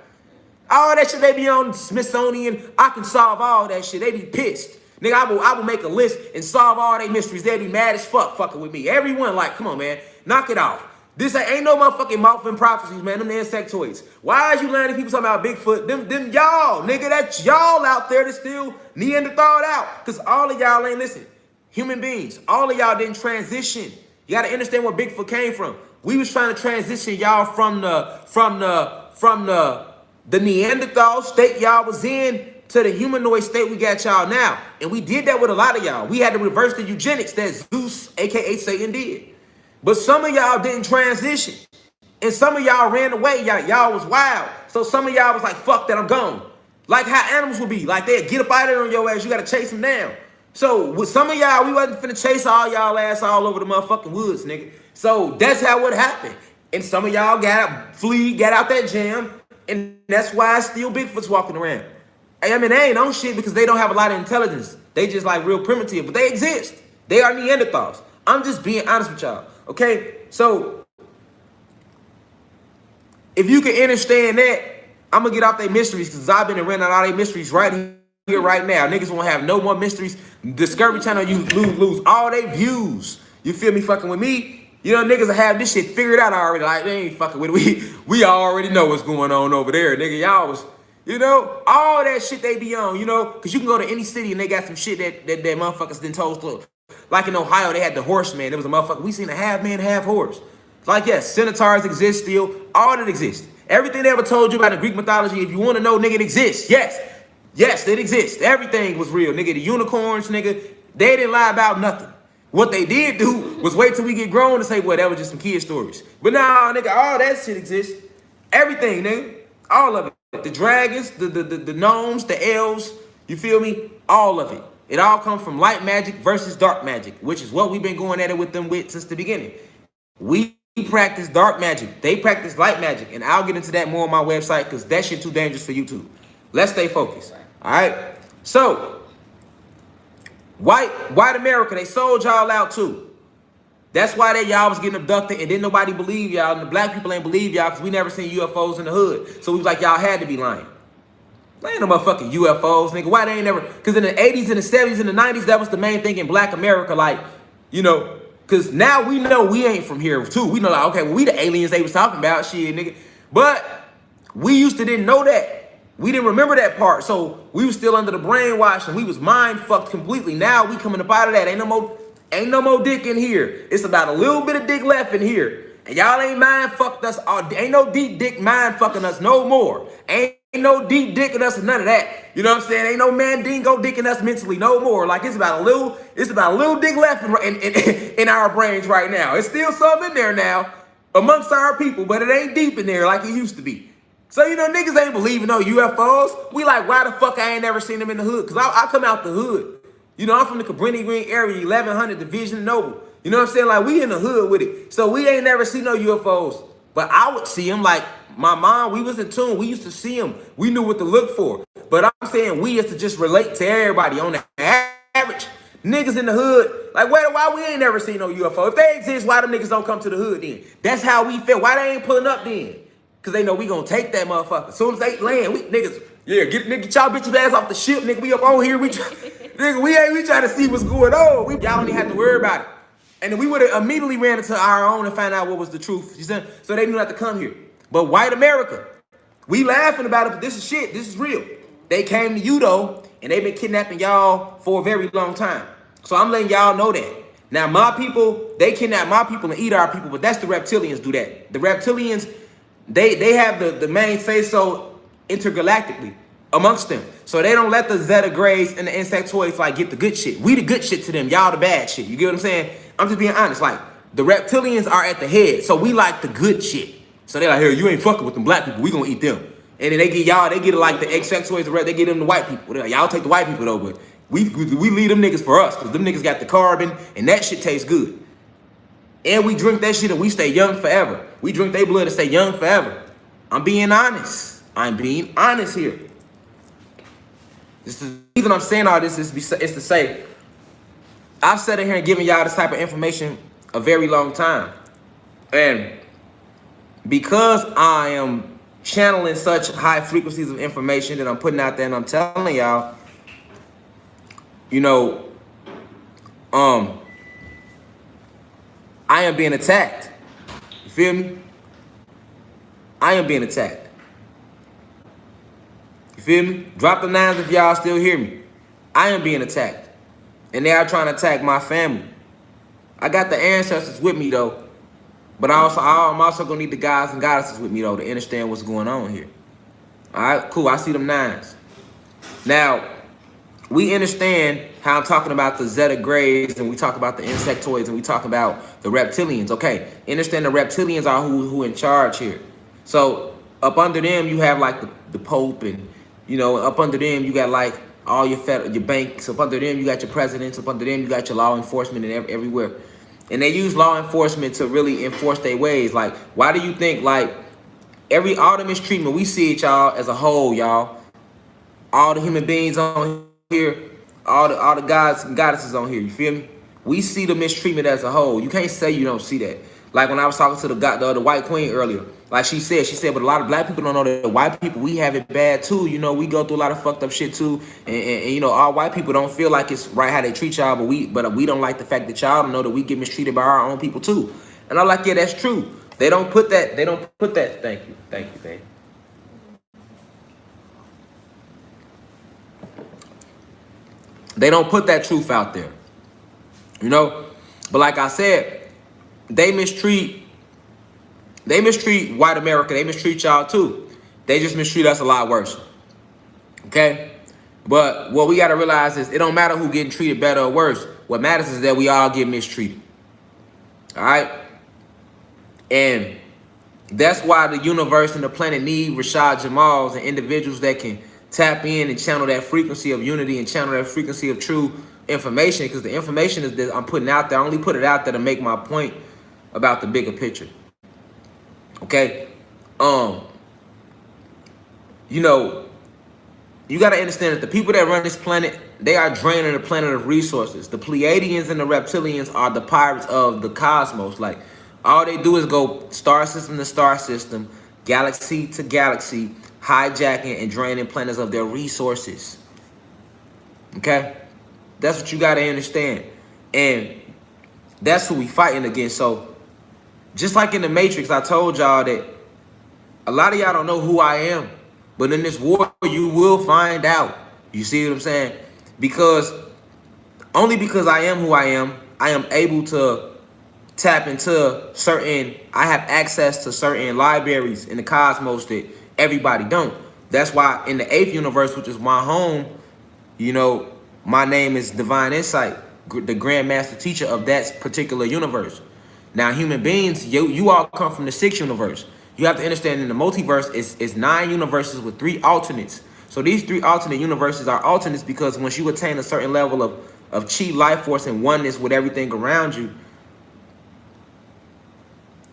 Speaker 1: All that shit they be on Smithsonian, I can solve all that shit. They be pissed. Nigga, I will make a list and solve all their mysteries. They be mad as fuck fucking with me. Everyone like, come on, man. Knock it off. This ain't no motherfucking Mothman prophecies, man. Them the insectoids. Why is you letting people talking about Bigfoot? Them y'all, nigga, that's y'all out there that still Neanderthal out. Because all of y'all ain't listen. Human beings, all of y'all didn't transition. You gotta understand where Bigfoot came from. We was trying to transition y'all from the Neanderthal state y'all was in to the humanoid state we got y'all now. And we did that with a lot of y'all. We had to reverse the eugenics that Zeus, aka Satan, did. But some of y'all didn't transition. And some of y'all ran away. Y'all was wild. So some of y'all was like, fuck that, I'm gone. Like how animals would be. Like they'd get up out of there on your ass. You gotta chase them down. So with some of y'all, we wasn't finna chase all y'all ass all over the motherfucking woods, nigga. So that's how it happened. And some of y'all got out that jam, and that's why still Bigfoot's walking around. I mean, they ain't on shit because they don't have a lot of intelligence. They just like real primitive, but they exist. They are Neanderthals. I'm just being honest with y'all. Okay, so if you can understand that, I'm gonna get off their mysteries because I've been renting out all their mysteries right here, right now. Niggas won't have no more mysteries. Discovery Channel, you lose all their views. You feel me? Fucking with me, you know, niggas will have this shit figured out already. Like they ain't fucking with it. We already know what's going on over there, nigga. Y'all was, you know, all that shit they be on, you know, because you can go to any city and they got some shit that motherfuckers done told through. Like in Ohio, they had the horseman. There was a motherfucker. We seen a half man, half horse. Like, yes, centaurs exist still. All that exists. Everything they ever told you about the Greek mythology, if you want to know, nigga, it exists. Yes. Yes, it exists. Everything was real. Nigga, the unicorns, nigga, they didn't lie about nothing. What they did do was wait till we get grown and say, well, that was just some kid stories. But now, nigga, all that shit exists. Everything, nigga. All of it. The dragons, the gnomes, the elves, you feel me? All of it. It all comes from light magic versus dark magic, which is what we've been going at it with them with since the beginning. We practice dark magic. They practice light magic. And I'll get into that more on my website because that shit too dangerous for YouTube. Let's stay focused. All right? So, white America, they sold y'all out too. That's why y'all was getting abducted and didn't nobody believe y'all. And the black people ain't believe y'all because we never seen UFOs in the hood. So we was like, y'all had to be lying. There ain't no motherfucking UFOs, nigga. Why they ain't never? Because in the 80s and the 70s and the 90s, that was the main thing in black America. Like, you know, because now we know we ain't from here too. We know like, okay, well, we the aliens they was talking about, shit, nigga. But we used to didn't know that. We didn't remember that part. So we was still under the brainwash and we was mind fucked completely. Now we coming up out of that. Ain't no more dick in here. It's about a little bit of dick left in here. And y'all ain't mind fucked us. Ain't no deep dick mind fucking us no more. Ain't no deep dick in us and none of that. You know what I'm saying? Ain't no mandingo dick in us mentally no more. Like it's about a little dick left in our brains right now. It's still some in there now amongst our people, but it ain't deep in there like it used to be. So, you know, niggas ain't believing no UFOs. We like, why the fuck I ain't never seen them in the hood? Because I come out the hood. You know, I'm from the Cabrini Green area, 1100 Division Noble. You know what I'm saying? Like, we in the hood with it. So we ain't never seen no UFOs. But I would see them like my mom, we was in tune. We used to see them. We knew what to look for. But I'm saying we used to just relate to everybody on the average. Niggas in the hood, like, why we ain't never seen no UFO? If they exist, why them niggas don't come to the hood then? That's how we feel. Why they ain't pulling up then? Because they know we gonna take that motherfucker. As soon as they land, we niggas, yeah, get y'all bitches ass off the ship, nigga. We up on here. Nigga, we trying to see what's going on. Y'all don't even have to worry about it. And then we would have immediately ran into our own and found out what was the truth. You see? So they knew not to come here. But white America, we laughing about it, but this is shit. This is real. They came to you though, and they've been kidnapping y'all for a very long time. So I'm letting y'all know that. Now my people, they kidnap my people and eat our people, but that's the reptilians do that. The reptilians, they have the main say-so intergalactically amongst them. So they don't let the Zeta Grays and the insectoids like get the good shit. We the good shit to them. Y'all the bad shit. You get what I'm saying? I'm just being honest. Like the reptilians are at the head. So we like the good shit. So they're like, here, you ain't fucking with them black people. We gonna eat them. And then they get like the insectoids, they get them the white people. Y'all take the white people though, but we leave them niggas for us because them niggas got the carbon and that shit tastes good. And we drink that shit and we stay young forever. We drink their blood and stay young forever. I'm being honest. I'm being honest here. The reason I'm saying all this is to say, I've sat in here and given y'all this type of information a very long time. And because I am channeling such high frequencies of information that I'm putting out there and I'm telling y'all, you know, I am being attacked. You feel me? I am being attacked. You feel me? Drop the nines if y'all still hear me. I am being attacked. And they are trying to attack my family. I got the ancestors with me though. But I'm also gonna need the guys and goddesses with me though to understand what's going on here. Alright, cool. I see them nines. Now, we understand how I'm talking about the Zeta Grays and we talk about the insectoids and we talk about the reptilians. Okay, understand the reptilians are who in charge here. So up under them you have like the Pope, and you know, up under them you got like all your banks. Up under them you got your presidents. Up under them you got your law enforcement and everywhere. And they use law enforcement to really enforce their ways. Like, why do you think like all the mistreatment we see it, y'all, as a whole, y'all, all the human beings on here, all the gods and goddesses on here. You feel me? We see the mistreatment as a whole. You can't say you don't see that. Like when I was talking to the white queen earlier, like she said, but a lot of black people don't know that white people, we have it bad too. You know, we go through a lot of fucked up shit too. And you know, all white people don't feel like it's right how they treat y'all, but we don't like the fact that y'all don't know that we get mistreated by our own people too. And I'm like, yeah, that's true. They don't put that, thank you. They don't put that truth out there. You know? But like I said, they mistreat white America. They mistreat y'all too. They just mistreat us a lot worse. Okay? But what we gotta realize is it don't matter who getting treated better or worse. What matters is that we all get mistreated. Alright? And that's why the universe and the planet need Rashad Jamals and individuals that can tap in and channel that frequency of unity and channel that frequency of true information, because the information is that I'm putting out there. I only put it out there to make my point about the bigger picture. Okay? You know, you got to understand that the people that run this planet, they are draining the planet of resources. The Pleiadians and the reptilians are the pirates of the cosmos. Like, all they do is go star system to star system, galaxy to galaxy, hijacking and draining planets of their resources. Okay? That's what you got to understand. And that's who we fighting against. So, just like in the Matrix, I told y'all that a lot of y'all don't know who I am. But in this war, you will find out. You see what I'm saying? Only because I am who I am able to tap into I have access to certain libraries in the cosmos that everybody don't. That's why in the 8th universe, which is my home, you know, my name is Divine Insight, the Grand Master Teacher of that particular universe. Now, human beings, you all come from the 6th universe. You have to understand in the multiverse, it's 9 universes with 3 alternates. So these 3 alternate universes are alternates because once you attain a certain level of chi, life force, and oneness with everything around you,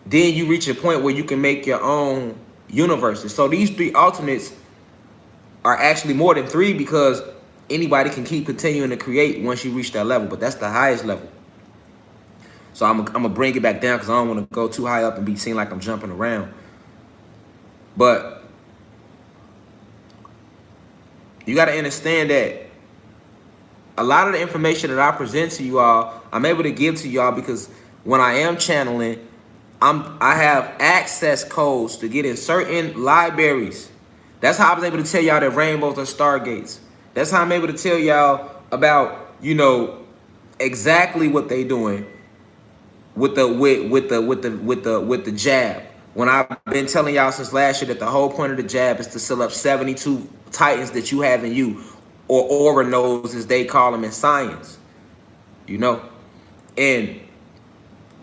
Speaker 1: then you reach a point where you can make your own universes. So these 3 alternates are actually more than 3 because anybody can keep continuing to create once you reach that level, but that's the highest level. So I'm gonna bring it back down because I don't want to go too high up and be seen like I'm jumping around. But you got to understand that a lot of the information that I present to you all, I'm able to give to y'all because when I am channeling, I have access codes to get in certain libraries. That's how I was able to tell y'all that rainbows are stargates. That's how I'm able to tell y'all about, you know, exactly what they doing with the jab. When I've been telling y'all since last year that the whole point of the jab is to seal up 72 titans that you have in you, or aura nodes as they call them in science, you know? And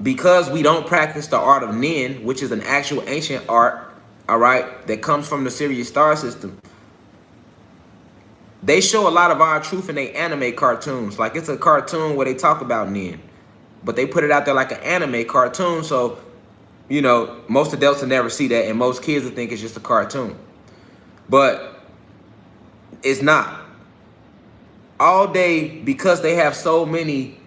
Speaker 1: because we don't practice the art of Nin, which is an actual ancient art, all right, that comes from the Sirius star system, they show a lot of our truth in their anime cartoons. Like it's a cartoon where they talk about Nin, but they put it out there like an anime cartoon, so you know, most adults will never see that, and most kids will think it's just a cartoon. But it's not. All day, because they have so many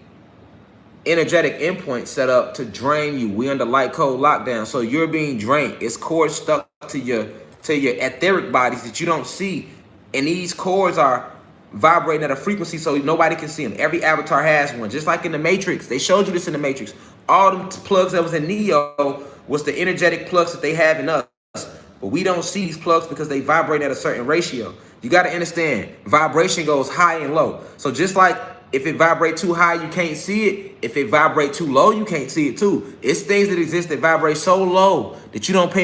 Speaker 1: energetic endpoints set up to drain you. We under light code lockdown, so you're being drained. It's cords stuck to your etheric bodies that you don't see, and these cords are vibrating at a frequency so nobody can see them. Every avatar has one, just like in the Matrix. They showed you this in the Matrix. All the plugs that was in Neo was the energetic plugs that they have in us. But we don't see these plugs because they vibrate at a certain ratio. You got to understand, vibration goes high and low. So just like if it vibrates too high, you can't see it. If it vibrates too low, you can't see it too. It's things that exist that vibrate so low that you don't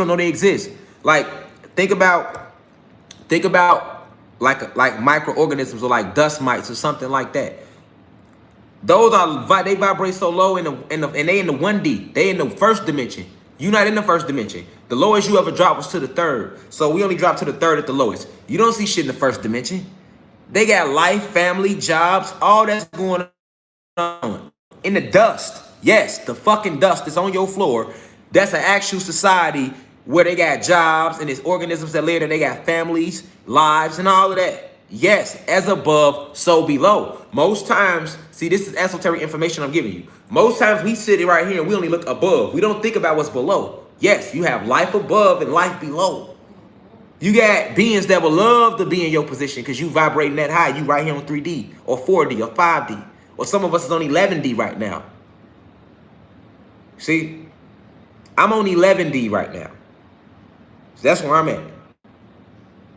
Speaker 1: know they exist. Like think about like microorganisms or like dust mites or something like that. Those they vibrate so low and they in the 1D. They in the first dimension. You're not in the first dimension. The lowest you ever dropped was to the 3rd. So we only dropped to the 3rd at the lowest. You don't see shit in the first dimension. They got life, family, jobs, all that's going on. In the dust. Yes, the fucking dust is on your floor. That's an actual society where they got jobs and there's organisms that live there, they got families, lives, and all of that. Yes, as above, so below. Most times, see, this is esoteric information I'm giving you. Most times we sit right here and we only look above. We don't think about what's below. Yes, you have life above and life below. You got beings that would love to be in your position because you vibrating that high. You right here on 3D or 4D or 5D. Or some of us is on 11D right now. See? I'm on 11D right now. So that's where I'm at.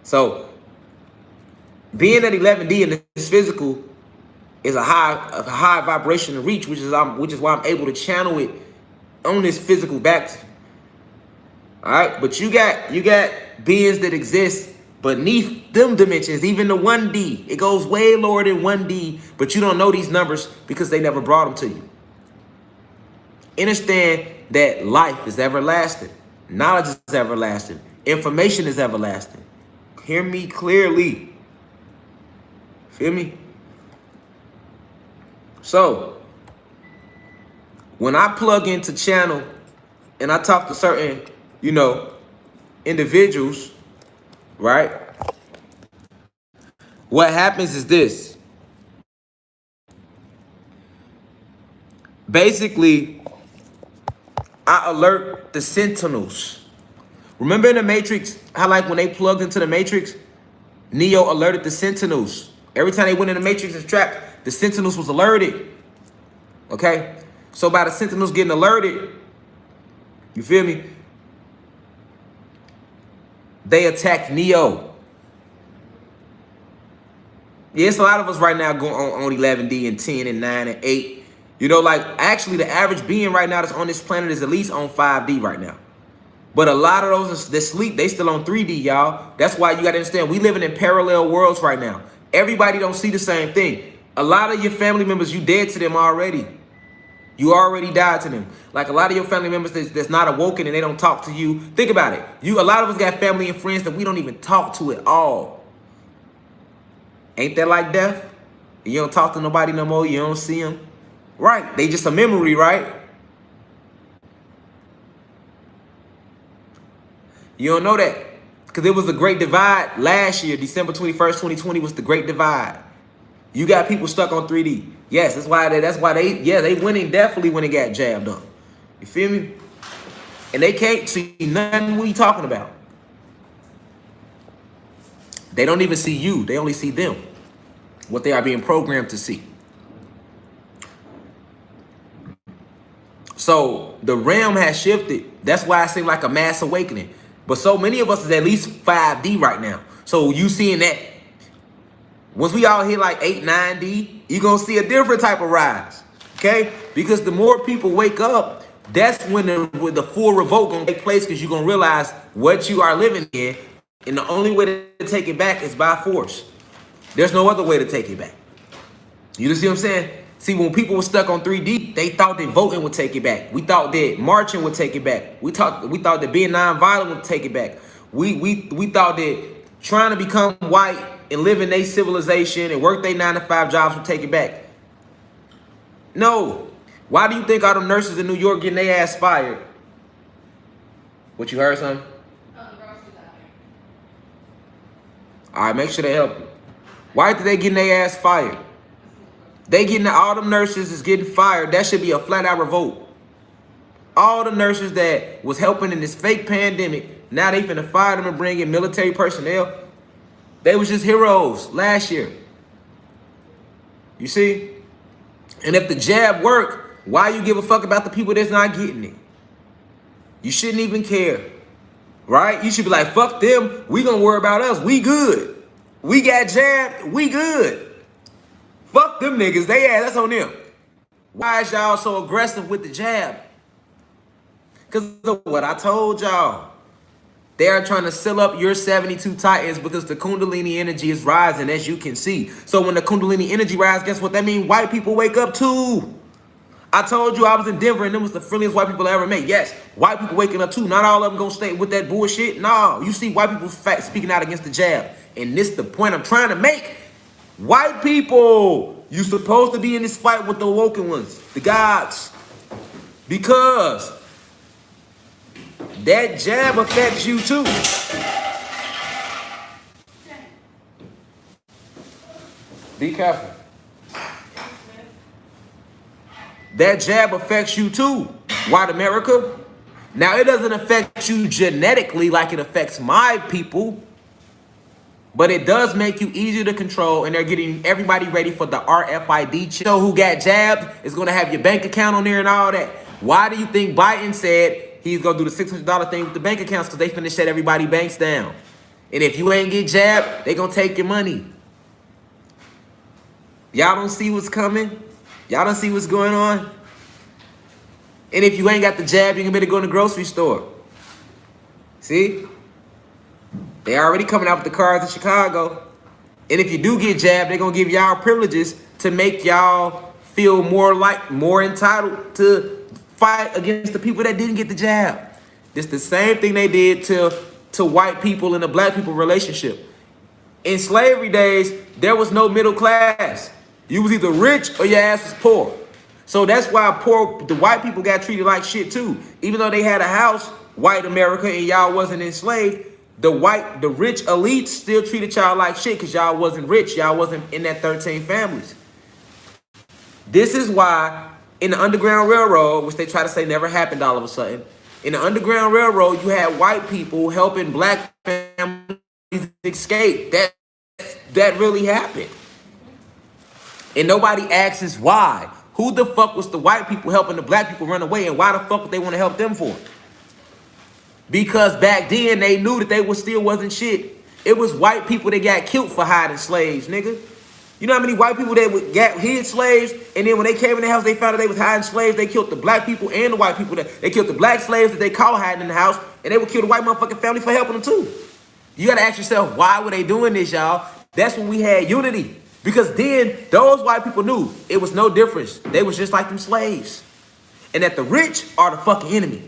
Speaker 1: So being at 11D in this physical is a high vibration to reach, which is why I'm able to channel it on this physical back. All right, but you got beings that exist beneath them dimensions, even the 1D. It goes way lower than 1D, but you don't know these numbers because they never brought them to you. Understand that life is everlasting. Knowledge is everlasting. Information is everlasting. Hear me clearly. Feel me? So, when I plug into channel and I talk to certain, individuals, right? What happens is this. Basically, I alert the sentinels. Remember in the Matrix, how like when they plugged into the Matrix, Neo alerted the sentinels. Every time they went in the Matrix and trapped, the sentinels was alerted. Okay? So by the sentinels getting alerted, you feel me? They attacked Neo. Yeah, it's a lot of us right now going on 11D and 10 and 9 and 8. Actually the average being right now that's on this planet is at least on 5D right now. But a lot of those that sleep, they still on 3D, y'all. That's why you got to understand, we living in parallel worlds right now. Everybody don't see the same thing. A lot of your family members, you dead to them already. You already died to them. Like a lot of your family members that's not awoken and they don't talk to you. Think about it. A lot of us got family and friends that we don't even talk to at all. Ain't that like death? You don't talk to nobody no more. You don't see them. Right. They just a memory, right? You don't know that. Because it was the Great Divide last year. December 21st, 2020 was the Great Divide. You got people stuck on 3D. Yes, that's why they winning definitely when it got jabbed up. You feel me? And they can't see nothing we talking about. They don't even see you. They only see them. What they are being programmed to see. So the realm has shifted. That's why I seem like a mass awakening. But so many of us is at least 5D right now. So you seeing that. Once we all hit like 8, 9D, you're going to see a different type of rise. Okay? Because the more people wake up, that's when the full revolt going to take place, because you're going to realize what you are living in. And the only way to take it back is by force. There's no other way to take it back. You see what I'm saying? See, when people were stuck on 3D, they thought that voting would take it back. We thought that marching would take it back. We thought that being nonviolent would take it back. We thought that trying to become white and live in their civilization and work their 9-to-5 jobs would take it back. No. Why do you think all them nurses in New York getting their ass fired? What, you heard, son? All right, make sure they help you. Why did they getting their ass fired? All them nurses is getting fired. That should be a flat out revolt. All the nurses that was helping in this fake pandemic, now they finna fire them and bring in military personnel. They was just heroes last year. You see? And if the jab worked, why you give a fuck about the people that's not getting it? You shouldn't even care. Right? You should be like, fuck them. We gonna worry about us. We good. We got jabbed. We good. Fuck them niggas. That's on them. Why is y'all so aggressive with the jab? Because of what I told y'all. They are trying to seal up your 72 Titans because the Kundalini energy is rising, as you can see. So when the Kundalini energy rises, guess what that means? White people wake up too. I told you I was in Denver and them was the friendliest white people I ever met. Yes, white people waking up too. Not all of them gonna stay with that bullshit. No, you see white people speaking out against the jab. And this is the point I'm trying to make. White people, you supposed to be in this fight with the awoken ones, the gods. Because That jab affects you too. Be careful. That jab affects you too, white America. Now, it doesn't affect you genetically like it affects my people, but it does make you easier to control, and they're getting everybody ready for the RFID chip. So who got jabbed is going to have your bank account on there and all that. Why do you think Biden said he's going to do the $600 thing with the bank accounts? Because they finna shut everybody banks down. And if you ain't get jabbed, they going to take your money. Y'all don't see what's coming? Y'all don't see what's going on? And if you ain't got the jab, you can better go in the grocery store. See? They already coming out with the cars in Chicago. And if you do get jabbed, they're going to give y'all privileges to make y'all feel more entitled to fight against the people that didn't get the jab. It's the same thing they did to white people in the black people relationship. In slavery days, there was no middle class. You was either rich or your ass was poor. So that's why the white people got treated like shit too. Even though they had a house, white America, and y'all wasn't enslaved, the rich elites still treated y'all like shit because y'all wasn't rich. Y'all wasn't in that 13 families. This is why in the Underground Railroad, which they try to say never happened all of a sudden, in the Underground Railroad, you had white people helping black families escape. That really happened. And nobody asks why. Who the fuck was the white people helping the black people run away, and why the fuck would they want to help them for? Because back then they knew that they still wasn't shit. It was white people that got killed for hiding slaves, nigga. You know how many white people that hid slaves, and then when they came in the house, they found out they was hiding slaves. They killed the black people and the white people. They killed the black slaves that they caught hiding in the house, and they would kill the white motherfucking family for helping them too. You gotta ask yourself, why were they doing this, y'all? That's when we had unity. Because then those white people knew it was no difference. They was just like them slaves. And that the rich are the fucking enemy.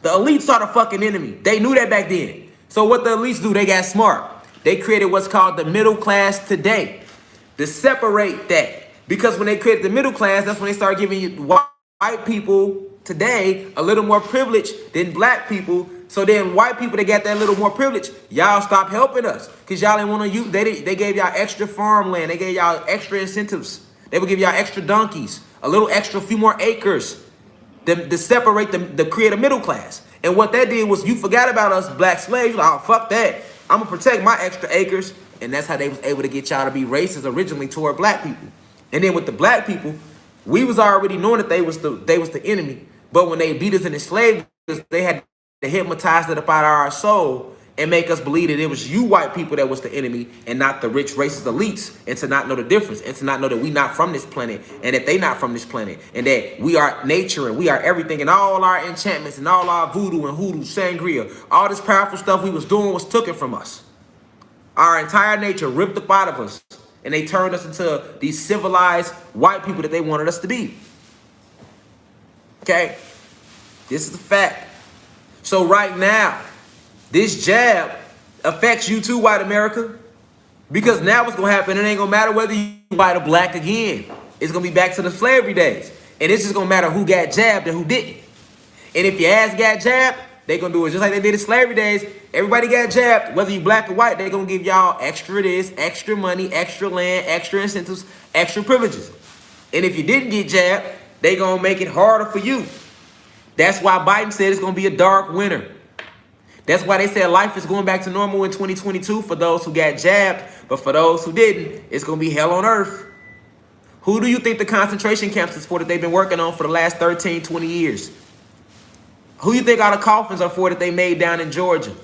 Speaker 1: The elites are the fucking enemy. They knew that back then. So what the elites do, they got smart. They created what's called the middle class today to separate that. Because when they created the middle class, that's when they started giving you white people today a little more privilege than black people. So then white people that got that little more privilege, y'all stop helping us. Because y'all didn't want to use, they gave y'all extra farmland. They gave y'all extra incentives. They would give y'all extra donkeys, a little extra, few more acres to separate them, to create a middle class. And what that did was you forgot about us black slaves. Like, oh, fuck that. I'm going to protect my extra acres. And that's how they was able to get y'all to be racist originally toward black people. And then with the black people, we was already knowing that they was the enemy. But when they beat us and enslaved us, they had to hypnotize it up out of our soul and make us believe that it was you white people that was the enemy and not the rich racist elites, and to not know the difference, and to not know that we not from this planet, and that they not from this planet, and that we are nature and we are everything, and all our enchantments and all our voodoo and hoodoo, sangria, all this powerful stuff we was doing was taken from us. Our entire nature ripped up out of us, and they turned us into these civilized white people that they wanted us to be. Okay? This is a fact. So right now, this jab affects you too, white America. Because now what's going to happen, it ain't going to matter whether you white or black again. It's going to be back to the slavery days. And it's just going to matter who got jabbed and who didn't. And if your ass got jabbed, they going to do it just like they did in slavery days. Everybody got jabbed, whether you black or white, they going to give y'all extra this, extra money, extra land, extra incentives, extra privileges. And if you didn't get jabbed, they going to make it harder for you. That's why Biden said it's going to be a dark winter. That's why they said life is going back to normal in 2022 for those who got jabbed. But for those who didn't, it's going to be hell on earth. Who do you think the concentration camps is for that they've been working on for the last 13, 20 years? Who you think all the coffins are for that they made down in Georgia?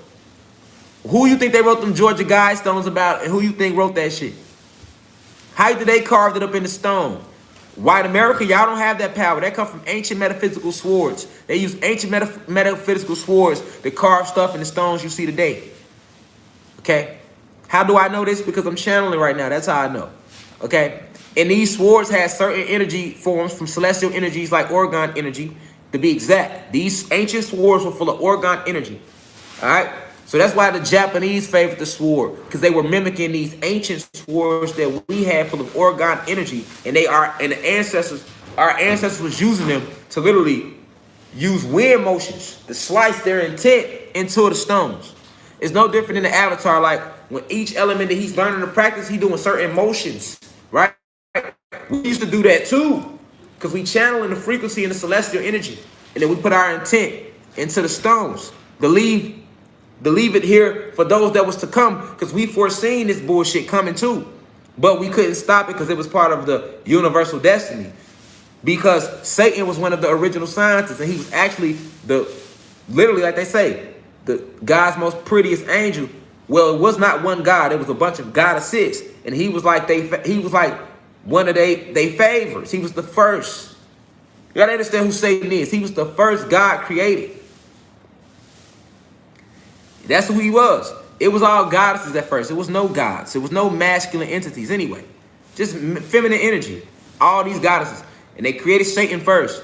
Speaker 1: Who you think they wrote them Georgia Guidestones about, and who you think wrote that shit? How did they carved it up in the stone? White America, y'all don't have that power. That comes from ancient metaphysical swords. They use ancient metaphysical swords to carve stuff in the stones you see today. Okay? How do I know this? Because I'm channeling right now. That's how I know. Okay? And these swords have certain energy forms from celestial energies like orgone energy. To be exact, these ancient swords were full of orgone energy. All right? So that's why the Japanese favored the sword, because they were mimicking these ancient swords that we had full of orgone energy, and our ancestors was using them to literally use wind motions to slice their intent into the stones. It's no different than the avatar. Like when each element that he's learning to practice, he doing certain motions, right? We used to do that too, because we channel in the frequency and the celestial energy, and then we put our intent into the stones to leave it here for those that was to come, because we foreseen this bullshit coming too, but we couldn't stop it because it was part of the universal destiny. Because Satan was one of the original scientists, and he was actually literally, like they say, the God's most prettiest angel. Well, it was not one God; it was a bunch of goddesses, and he was like one of they favorites. He was the first. You gotta understand who Satan is. He was the first God created. That's who he was. It was all goddesses at first. It was no gods. It was no masculine entities anyway. Just feminine energy. All these goddesses. And they created Satan first.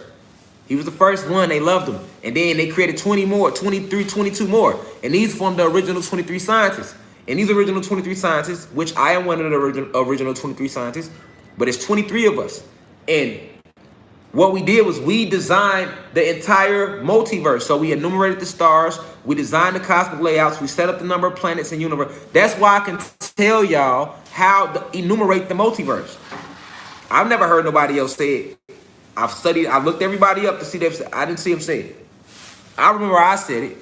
Speaker 1: He was the first one. They loved him. And then they created 20 more, 23, 22 more. And these formed the original 23 scientists. And these original 23 scientists, which I am one of the original 23 scientists, but it's 23 of us. And what we did was we designed the entire multiverse. So we enumerated the stars. We designed the cosmic layouts. We set up the number of planets in the universe. That's why I can tell y'all how to enumerate the multiverse. I've never heard nobody else say it. I've looked everybody up to see that. I didn't see him say it. I remember I said it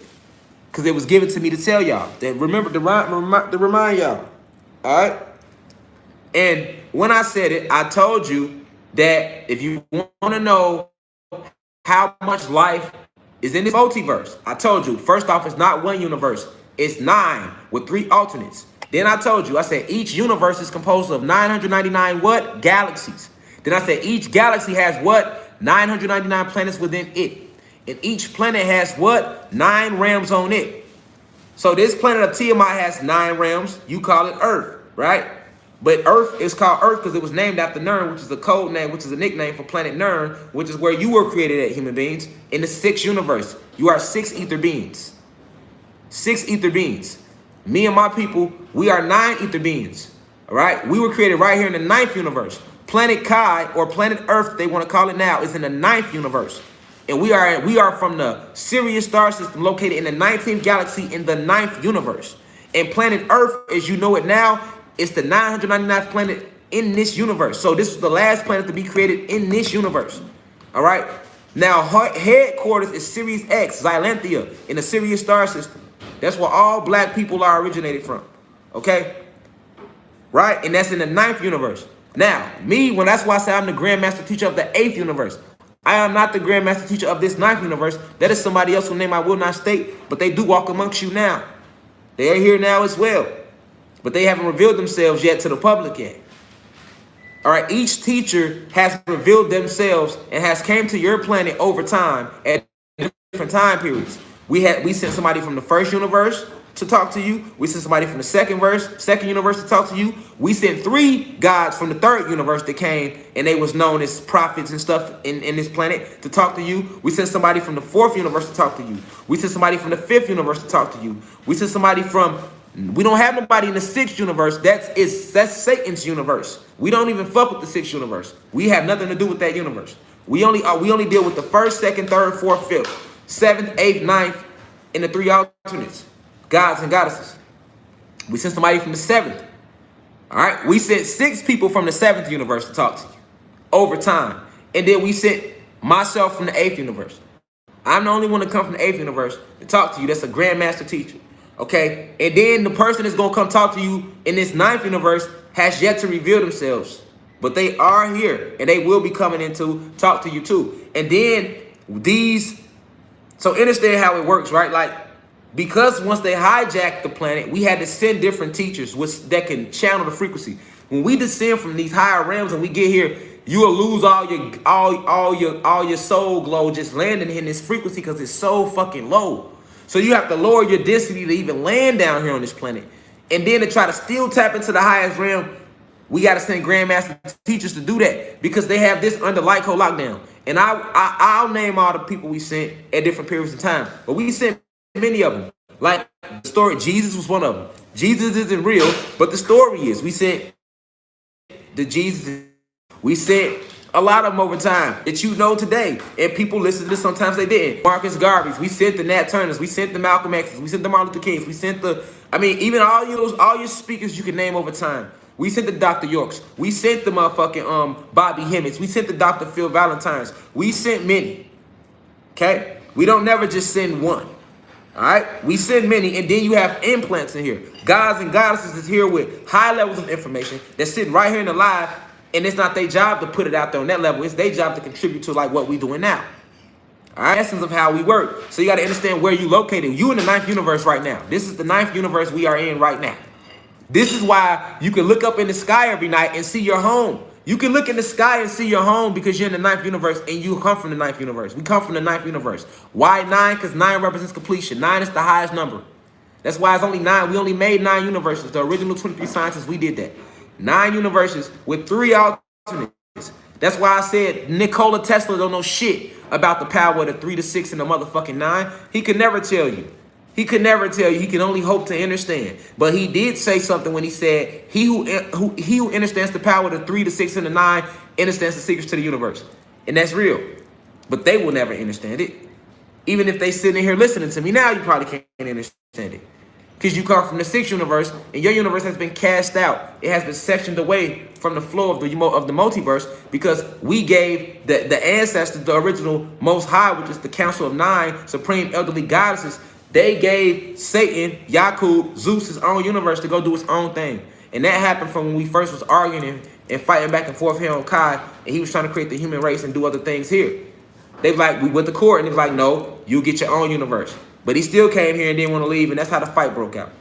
Speaker 1: because it was given to me to tell y'all. Remember to remind y'all. All right? And when I said it, I told you that if you want to know how much life is in this multiverse, I told you, first off, it's not one universe. It's 9 with 3 alternates. Then I told you, I said each universe is composed of 999 what? Galaxies. Then I said each galaxy has what? 999 planets within it. And each planet has what? 9 realms on it. So this planet of Tiamat has 9 realms. You call it Earth, right? But Earth is called Earth because it was named after Nern, which is a code name, which is a nickname for planet Nern, which is where you were created at, human beings, in the 6th universe. You are 6 ether beings. 6 ether beings. Me and my people, we are 9 ether beings. All right? We were created right here in the 9th universe. Planet Kai, or planet Earth, they want to call it now, is in the 9th universe. And we are from the Sirius star system located in the 19th galaxy in the 9th universe. And planet Earth, as you know it now, is the 999th planet in this universe. So this is the last planet to be created in this universe. All right? Now, headquarters is Sirius X, Xylanthia, in the Sirius star system. That's where all black people are originated from. Okay? Right? And that's in the 9th universe. Now, that's why I say I'm the Grandmaster Teacher of the 8th universe. I am not the Grandmaster Teacher of this 9th universe. That is somebody else whose name I will not state, but they do walk amongst you now. They are here now as well. But they haven't revealed themselves yet to the public yet. All right, each teacher has revealed themselves and has came to your planet over time at different time periods. We sent somebody from the 1st universe to talk to you. We sent somebody from the 2nd universe to talk to you. We sent 3 gods from the 3rd universe that came, and they was known as prophets and stuff in this planet to talk to you. We sent somebody from the 4th universe to talk to you. We sent somebody from the 5th universe to talk to you. We sent somebody from We don't have nobody in the 6th universe. That's Satan's universe. We don't even fuck with the 6th universe. We have nothing to do with that universe. We only deal with the 1st, 2nd, 3rd, 4th, 5th, 7th, 8th, 9th, and the 3 alternates, gods and goddesses. We sent somebody from the 7th. All right, we sent 6 people from the 7th universe to talk to you over time, and then we sent myself from the 8th universe. I'm the only one to come from the 8th universe to talk to you. That's a Grandmaster Teacher. Okay, and then the person that's gonna come talk to you in this 9th universe has yet to reveal themselves, but they are here and they will be coming in to talk to you too. And then so understand how it works, right? Like, because once they hijacked the planet, we had to send different teachers that can channel the frequency. When we descend from these higher realms and we get here, you will lose all your soul glow just landing in this frequency because it's so fucking low. So you have to lower your density to even land down here on this planet. And then to try to still tap into the highest realm, we got to send Grandmaster Teachers to do that because they have this under light code lockdown. And I'll name all the people we sent at different periods of time. But we sent many of them. Like the story, Jesus was one of them. Jesus isn't real, but the story is. We sent the Jesus. We sent A lot of them over time that you know today. And people listen to this, sometimes they didn't. Marcus Garvey's, we sent the Nat Turners, we sent the Malcolm X's, we sent the Martin Luther Kings, we sent the, I mean, even all your speakers you can name over time. We sent the Dr. Yorks. We sent the motherfucking Bobby Hemmitts. We sent the Dr. Phil Valentines. We sent many. Okay? We don't never just send one. All right? We send many, and then you have implants in here. Gods and goddesses is here with high levels of information that's sitting right here in the live, and it's not their job to put it out there on that level. It's their job to contribute to like what we doing now. All right? Essence of how we work. So you got to understand where you located. You in the 9th universe right now. This is the 9th universe we are in right now. This is why you can look up in the sky every night and see your home. You can look in the sky and see your home because you're in the 9th universe and you come from the 9th universe. We come from the 9th universe. Why 9? Because 9 represents completion. 9 is the highest number. That's why it's only 9. We only made 9 universes. The original 23 scientists, we did that. 9 universes with 3 alternates. That's why I said Nikola Tesla don't know shit about the power of the 3 to 6 and the motherfucking 9. He could never tell you. He could never tell you. He can only hope to understand. But he did say something when he said, he who understands the power of the 3, the 6, and the 9 understands the secrets to the universe. And that's real. But they will never understand it. Even if they sitting here listening to me now, you probably can't understand it. Because you come from the 6th universe, and your universe has been cast out. It has been sectioned away from the flow of the multiverse because we gave the ancestors, the original Most High, which is the Council of 9, Supreme Elderly Goddesses. They gave Satan, Yakub, Zeus his own universe to go do his own thing. And that happened from when we first was arguing and fighting back and forth here on Kai, and he was trying to create the human race and do other things here. They was like, we went to court, and he was like, no, you get your own universe. But he still came here and didn't want to leave, and that's how the fight broke out.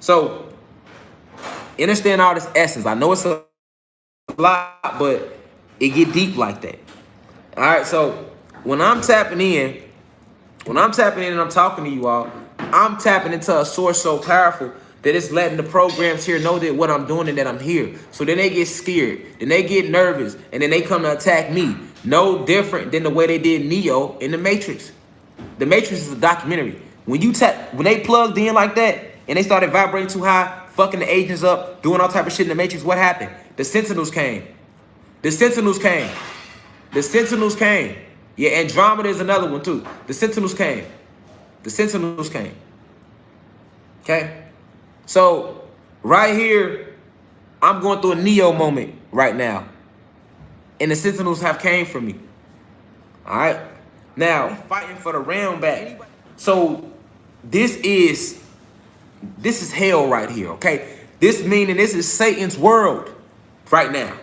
Speaker 1: So, understand all this essence. I know it's a lot, but it get deep like that. All right, so when I'm tapping in and I'm talking to you all, I'm tapping into a source so powerful that it's letting the programs here know that what I'm doing and that I'm here. So then they get scared, then they get nervous, and then they come to attack me. No different than the way they did Neo in the Matrix. The Matrix is a documentary. When they plugged in like that and they started vibrating too high, fucking the agents up, doing all type of shit in the Matrix, what happened? The Sentinels came. The Sentinels came. The Sentinels came. Yeah, Andromeda is another one too. The Sentinels came. The Sentinels came. Okay? So, right here, I'm going through a Neo moment right now. And the Sentinels have came for me. All right? Now, fighting for the realm back. So, this is hell right here, okay? This is Satan's world right now.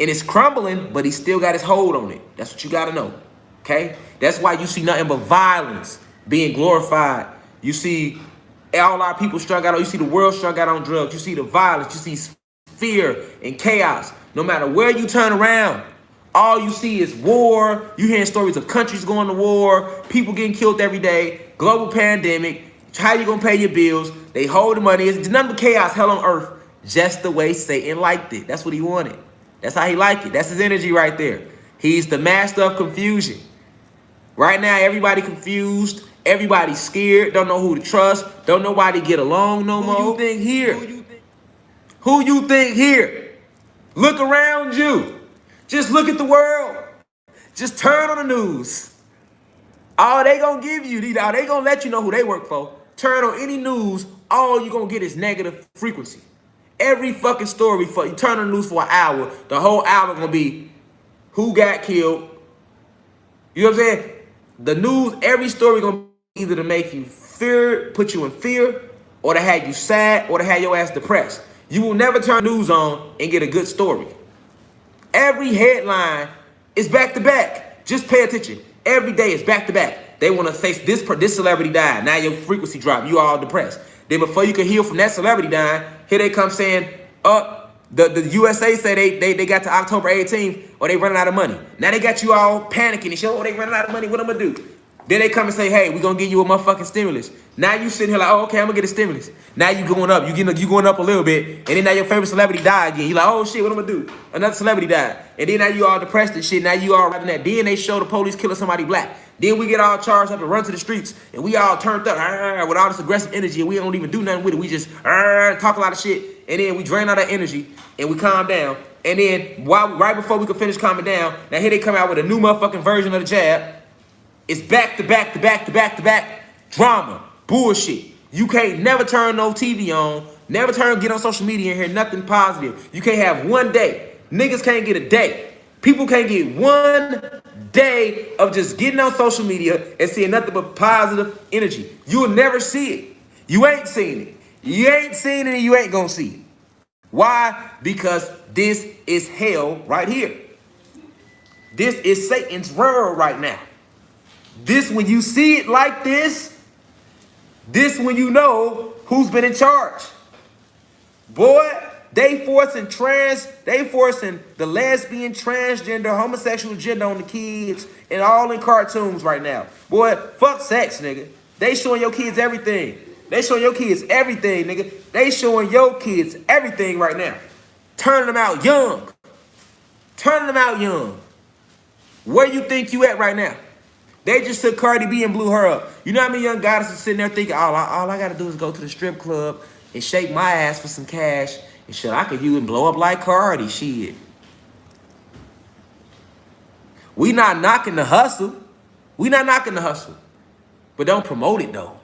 Speaker 1: And it's crumbling, but he still got his hold on it. That's what you got to know, okay? That's why you see nothing but violence being glorified. You see all our people strung out on, you see the world strung out on drugs. You see the violence. You see fear and chaos. No matter where you turn around, all you see is war. You hearing stories of countries going to war, people getting killed every day, global pandemic. How you gonna pay your bills? They hold the money. It's nothing but chaos, hell on earth, just the way Satan liked it. That's what he wanted. That's how he liked it. That's his energy right there. He's the master of confusion. Right now, everybody confused. Everybody scared. Don't know who to trust. Don't nobody get along no more. Who you think here? Who you think here? Look around you. Just look at the world. Just turn on the news. All they gonna give you, they gonna let you know who they work for. Turn on any news, all you gonna get is negative frequency. Every fucking story, you turn on the news for an hour, the whole hour gonna be who got killed. You know what I'm saying? The news, every story gonna be either to make you fear, put you in fear, or to have you sad, or to have your ass depressed. You will never turn news on and get a good story. Every headline is back to back. Just pay attention. Every day is back to back. They want to say this celebrity died. Now your frequency dropped. You all depressed. Then before you can heal from that celebrity dying, here they come saying, the USA say they got to October 18th or they running out of money. Now they got you all panicking and shit. Oh, they running out of money. What I'm gonna do? Then they come and say, hey, we're gonna give you a motherfucking stimulus. Now you sitting here like, oh, okay, I'm gonna get a stimulus. Now you going up. You going up a little bit, and then now your favorite celebrity died again. You like, oh shit, what I'm gonna do? Another celebrity died. And then now you all depressed and shit. Now you all writing that. Then they show the police killing somebody black. Then we get all charged up and run to the streets, and we all turned up with all this aggressive energy, and we don't even do nothing with it. We just talk a lot of shit, and then we drain all that energy, and we calm down, And then right before we could finish calming down, now here they come out with a new motherfucking version of the jab. It's back to back to back to back to back drama, bullshit. You can't never turn no TV on, never get on social media and hear nothing positive. You can't have one day. Niggas can't get a day. People can't get one day of just getting on social media and seeing nothing but positive energy. You'll never see it. You ain't seen it. You ain't seen it and you ain't gonna see it. Why? Because this is hell right here. This is Satan's world right now. This, when you see it like this when you know who's been in charge. Boy, they forcing the lesbian, transgender, homosexual agenda on the kids and all in cartoons right now. Boy, fuck sex, nigga. They showing your kids everything. They showing your kids everything, nigga. They showing your kids everything right now. Turning them out young. Turning them out young. Where you think you at right now? They just took Cardi B and blew her up. You know how many young goddesses sitting there thinking, all I gotta do is go to the strip club and shake my ass for some cash, and shit, I could use and blow up like Cardi, shit. We not knocking the hustle. We not knocking the hustle. But don't promote it, though.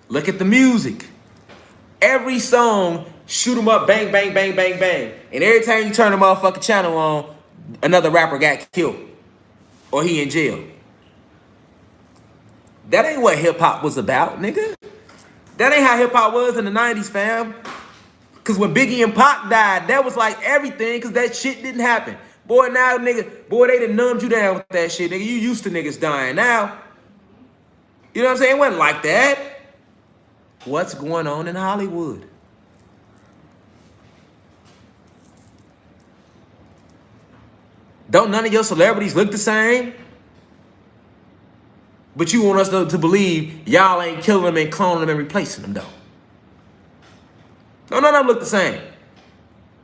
Speaker 1: Look at the music. Every song, shoot 'em up, bang, bang, bang, bang, bang. And every time you turn the motherfucking channel on, another rapper got killed. Or he in jail. That ain't what hip-hop was about, nigga. That ain't how hip-hop was in the 90s, fam. Because when Biggie and Pac died, that was like everything, because that shit didn't happen. Boy, now, nigga, boy, they done numbed you down with that shit, nigga. You used to niggas dying now. You know what I'm saying? It wasn't like that. What's going on in Hollywood? Don't none of your celebrities look the same? But you want us to believe y'all ain't killing them and cloning them and replacing them, though. No, none of them look the same.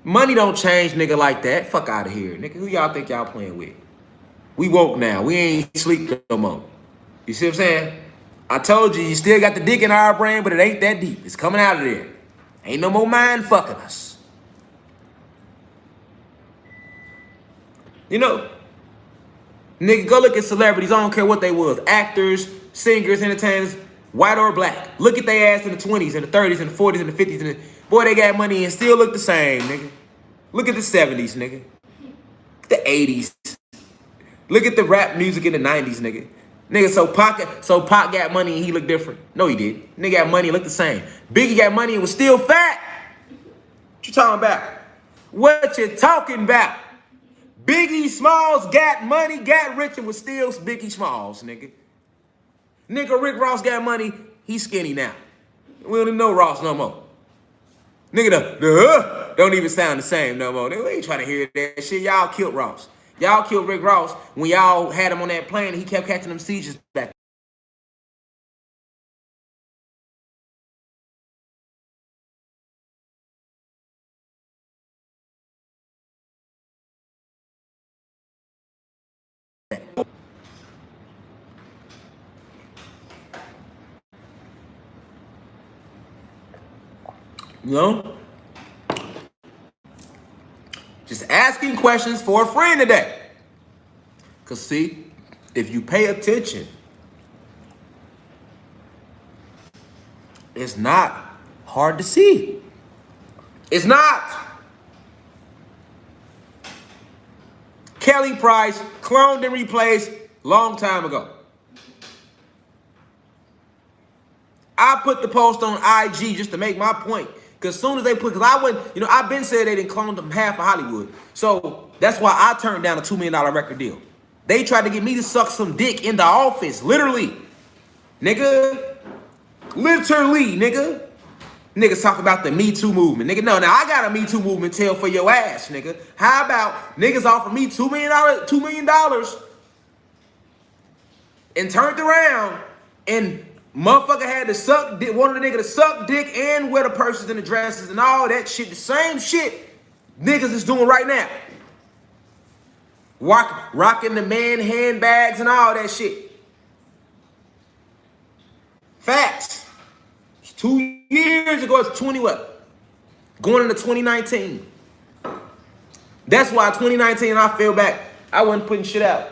Speaker 1: Money don't change, nigga, like that. Fuck out of here, nigga. Who y'all think y'all playing with? We woke now. We ain't sleep no more. You see what I'm saying? I told you still got the dick in our brain, but it ain't that deep. It's coming out of there. Ain't no more mind fucking us. You know, nigga, go look at celebrities. I don't care what they was. Actors, singers, entertainers, white or black. Look at their ass in the 20s and the 30s and the 40s and the 50s. And boy, they got money and still look the same, nigga. Look at the 70s, nigga. The 80s. Look at the rap music in the 90s, nigga. Nigga, so Pac got money and he looked different. No, he did. Nigga got money and looked the same. Biggie got money and was still fat. What you talking about? What you talking about? Biggie Smalls got money, got rich, and was still Biggie Smalls, nigga. Nigga, Rick Ross got money, he's skinny now. We don't even know Ross no more. Nigga, the don't even sound the same no more. We ain't trying to hear that shit. Y'all killed Ross. Y'all killed Rick Ross when y'all had him on that plane and he kept catching them seizures back. You know? Just asking questions for a friend today. Because see, if you pay attention, it's not hard to see. It's not. Kelly Price, cloned and replaced long time ago. I put the post on IG just to make my point. Because as soon as they put, because I wouldn't, you know, I've been saying they didn't clone them half of Hollywood. So that's why I turned down a $2 million record deal. They tried to get me to suck some dick in the office, literally. Nigga. Literally, nigga. Niggas talk about the Me Too movement. Nigga, no, now I got a Me Too movement tail for your ass, nigga. How about niggas offer me $2 million and turned around and motherfucker had to suck dick, wanted the nigga to suck dick and wear the purses and the dresses and all that shit. The same shit niggas is doing right now. Rocking the man handbags and all that shit. Facts. 2 years ago, it's 20 what? Going into 2019. That's why 2019 I feel back, I wasn't putting shit out.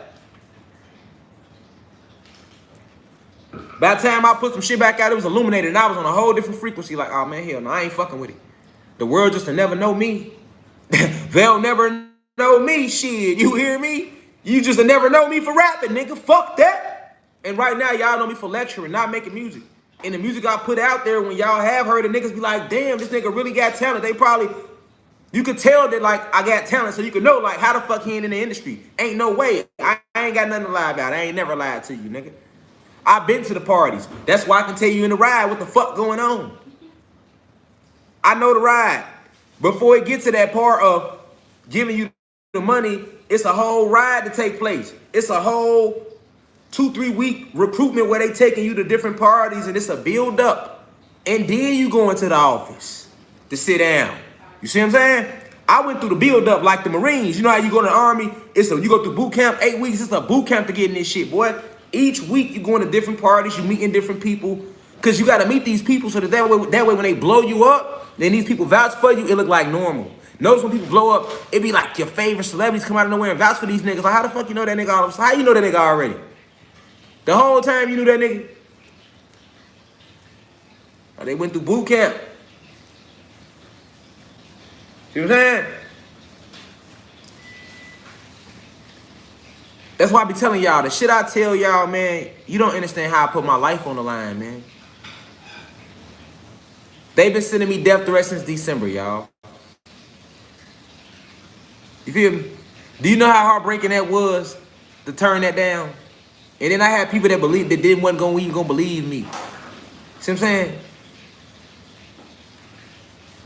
Speaker 1: By the time I put some shit back out, it was illuminated and I was on a whole different frequency. Like, oh man, hell no, I ain't fucking with it. The world just will never know me. They'll never know me, shit. You hear me? You just will never know me for rapping, nigga. Fuck that. And right now, y'all know me for lecturing, not making music. And the music I put out there, when y'all have heard the niggas be like, damn, this nigga really got talent. They probably, you could tell that, like, I got talent, so you could know, like, how the fuck he ain't in the industry. Ain't no way. I ain't got nothing to lie about. I ain't never lied to you, nigga. I've been to the parties. That's why I can tell you in the ride what the fuck going on. I know the ride. Before it gets to that part of giving you the money, it's a whole ride to take place. It's a whole 2-3 week recruitment where they taking you to different parties and it's a build up. And then you go into the office to sit down. You see what I'm saying? I went through the build up like the Marines. You know how you go to the Army? You go through boot camp, 8 weeks. It's a boot camp to get in this shit, boy. Each week you going to different parties, you meeting different people. Cause you gotta meet these people so that way when they blow you up, then these people vouch for you, it look like normal. Notice when people blow up, it be like your favorite celebrities come out of nowhere and vouch for these niggas. Like, how the fuck you know that nigga all of a sudden? How you know that nigga already? The whole time you knew that nigga? Or they went through boot camp. See what I'm saying? That's why I be telling y'all, the shit I tell y'all, man, you don't understand how I put my life on the line, man. They've been sending me death threats since December, y'all. You feel me? Do you know how heartbreaking that was to turn that down? And then I had people that believed that wasn't even gonna believe me. See what I'm saying?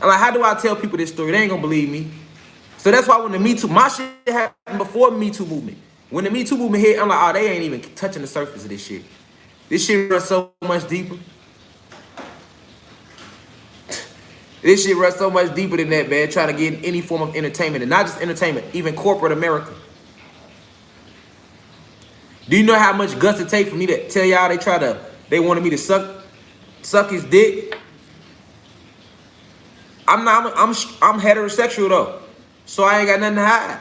Speaker 1: I'm like, how do I tell people this story? They ain't gonna believe me. So that's why when the Me Too, my shit happened before the Me Too movement. When the Me Too movement hit, I'm like, oh, they ain't even touching the surface of this shit. This shit runs so much deeper. This shit runs so much deeper than that, man. Trying to get any form of entertainment, and not just entertainment, even corporate America. Do you know how much guts it takes for me to tell y'all they wanted me to suck his dick? I'm heterosexual though, so I ain't got nothing to hide.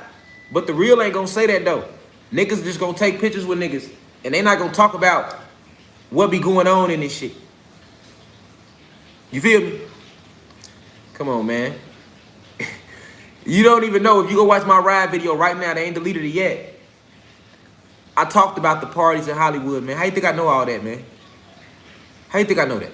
Speaker 1: But the real ain't gonna say that though. Niggas just gonna take pictures with niggas, and they not gonna talk about what be going on in this shit. You feel me? Come on, man. You don't even know. If you go watch my ride video right now, they ain't deleted it yet. I talked about the parties in Hollywood, man. How you think I know all that, man? How you think I know that?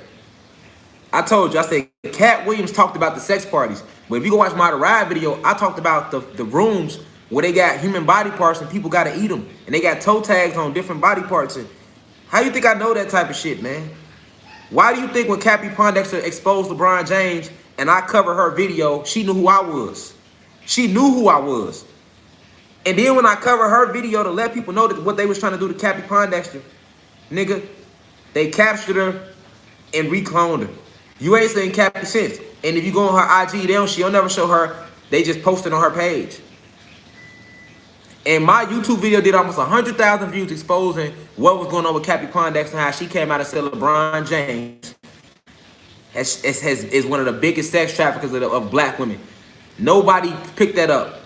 Speaker 1: I told you, I said, Cat Williams talked about the sex parties. But if you go watch my ride video, I talked about the rooms where they got human body parts and people got to eat them. And they got toe tags on different body parts. And how you think I know that type of shit, man? Why do you think when Cappy Pondexter exposed LeBron James and I covered her video, she knew who I was? She knew who I was. And then when I covered her video to let people know that what they was trying to do to Cappy Pondexter, nigga, they captured her and recloned her. You ain't seen Cappy since. And if you go on her IG, she'll never show her. They just posted on her page. And my YouTube video did almost 100,000 views exposing what was going on with Cappy Pondexter and how she came out and said LeBron James is one of the biggest sex traffickers of black women. Nobody picked that up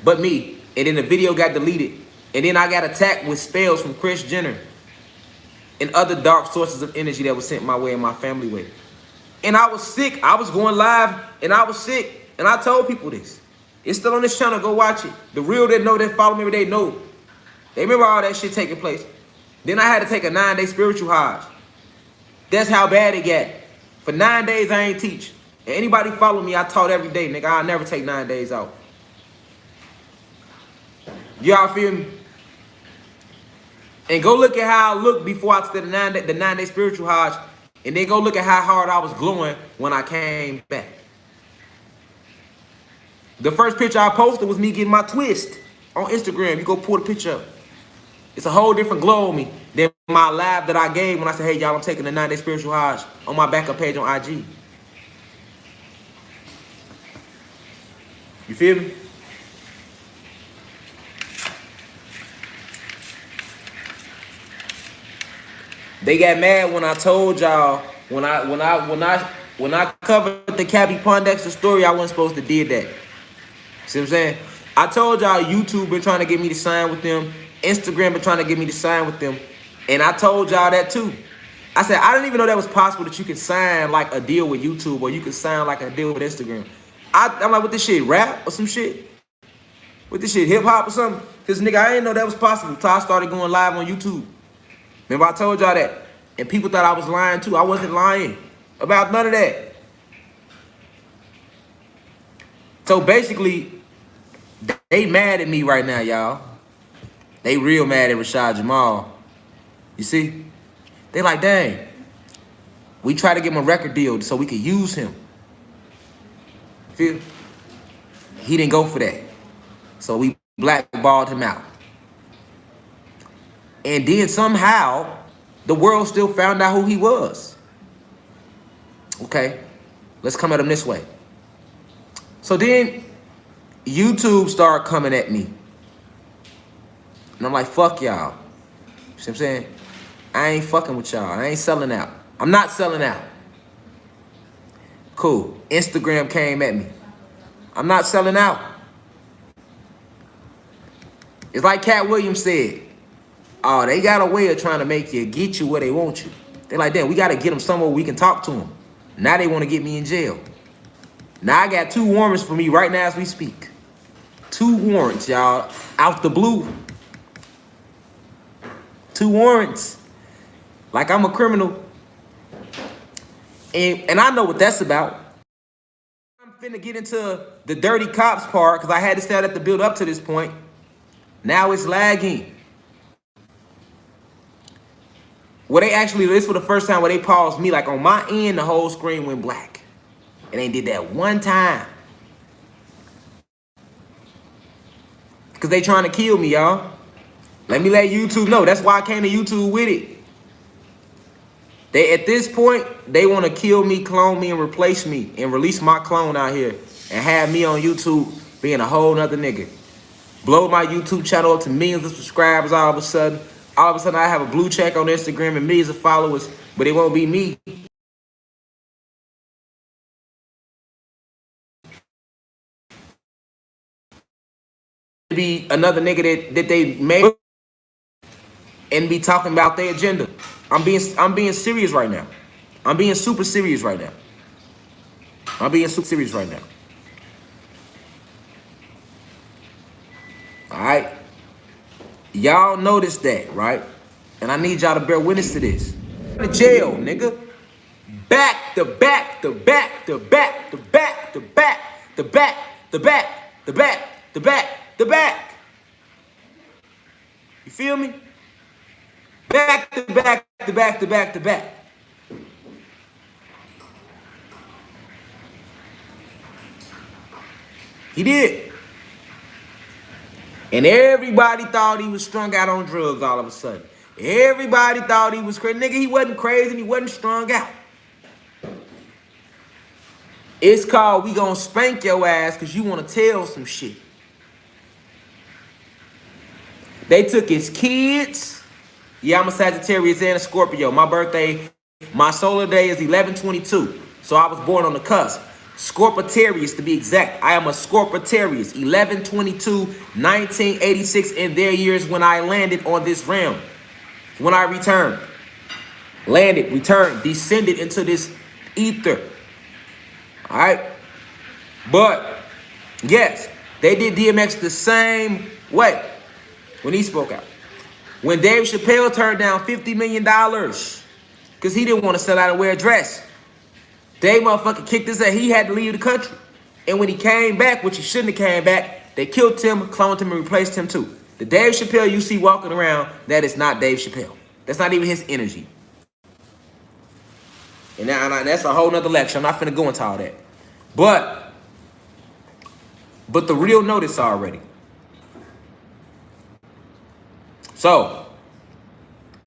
Speaker 1: but me. And then the video got deleted. And then I got attacked with spells from Kris Jenner and other dark sources of energy that was sent my way and my family way. And I was sick. I was going live and I was sick. And I told people this. It's still on this channel. Go watch it. The real that know, that follow me, they know. They remember all that shit taking place. Then I had to take a 9-day spiritual Hajj. That's how bad it got. For 9 days, I ain't teach. And anybody follow me, I taught every day, nigga. I'll never take 9 days out. Y'all feel me? And go look at how I looked before I did the 9-day spiritual Hajj. And then go look at how hard I was glowing when I came back. The first picture I posted was me getting my twist on Instagram. You go pull the picture up. It's a whole different glow on me than my live that I gave when I said, hey, y'all, I'm taking the 9-day spiritual Hajj on my backup page on IG. You feel me? They got mad when I told y'all, when I when I covered the Cappy Pondexter story, I wasn't supposed to did that. See what I'm saying? I told y'all YouTube been trying to get me to sign with them. Instagram been trying to get me to sign with them. And I told y'all that too. I said, I didn't even know that was possible that you could sign like a deal with YouTube or you could sign like a deal with Instagram. I'm like, what this shit, rap or some shit? What this shit, hip hop or something? Cause nigga, I didn't know that was possible until I started going live on YouTube. Remember I told y'all that? And people thought I was lying too. I wasn't lying about none of that. So basically, they mad at me right now, y'all. They real mad at Rashad Jamal. You see? They like, dang, we tried to give him a record deal so we could use him. Feel? He didn't go for that. So we blackballed him out. And then somehow, the world still found out who he was. Okay, let's come at him this way. So then, YouTube started coming at me. And I'm like, fuck y'all. See what I'm saying? I ain't fucking with y'all. I ain't selling out. I'm not selling out. Cool. Instagram came at me. I'm not selling out. It's like Cat Williams said. Oh, they got a way of trying to make you get you where they want you. They're like, damn, we got to get them somewhere we can talk to them. Now they want to get me in jail. Now I got 2 warrants for me right now as we speak. 2 warrants, y'all, out the blue. 2 warrants. Like I'm a criminal. And I know what that's about. I'm finna get into the dirty cops part because I had to start at the build up to this point. Now it's lagging. Well, they actually, this was the first time where they paused me. Like on my end, the whole screen went black. And they did that one time. Because they trying to kill me, y'all. Let me let YouTube know. That's why I came to YouTube with it. They, at this point, they want to kill me, clone me, and replace me. And release my clone out here. And have me on YouTube being a whole nother nigga. Blow my YouTube channel up to millions of subscribers all of a sudden. All of a sudden, I have a blue check on Instagram and millions of followers. But it won't be me. Be another nigga that they made and be talking about their agenda. I'm being serious right now. I'm being super serious right now. I'm being super serious right now. All right. Y'all notice that, right? And I need y'all to bear witness to this. In jail, nigga. Back to back to back to back to back to back to back to back to back to back to back. You feel me? Back to back to back to back to back. He did. And everybody thought he was strung out on drugs all of a sudden. Everybody thought he was crazy. Nigga, he wasn't crazy and he wasn't strung out. It's called we gonna spank your ass because you want to tell some shit. They took his kids. Yeah, I'm a Sagittarius and a Scorpio. My birthday, my solar day is 11/22. So I was born on the cusp. Scorpitarius to be exact. I am a Scorpitarius. 11/22, 1986 in their years when I landed on this realm. When I returned. Landed, returned, descended into this ether. All right? But, yes, they did DMX the same way when he spoke out. When Dave Chappelle turned down $50 million because he didn't want to sell out and wear a dress. Dave motherfucker kicked his ass. He had to leave the country. And when he came back, which he shouldn't have came back, they killed him, cloned him, and replaced him too. The Dave Chappelle you see walking around, that is not Dave Chappelle. That's not even his energy. And that's a whole nother lecture. I'm not finna go into all that. But the real notice already. So,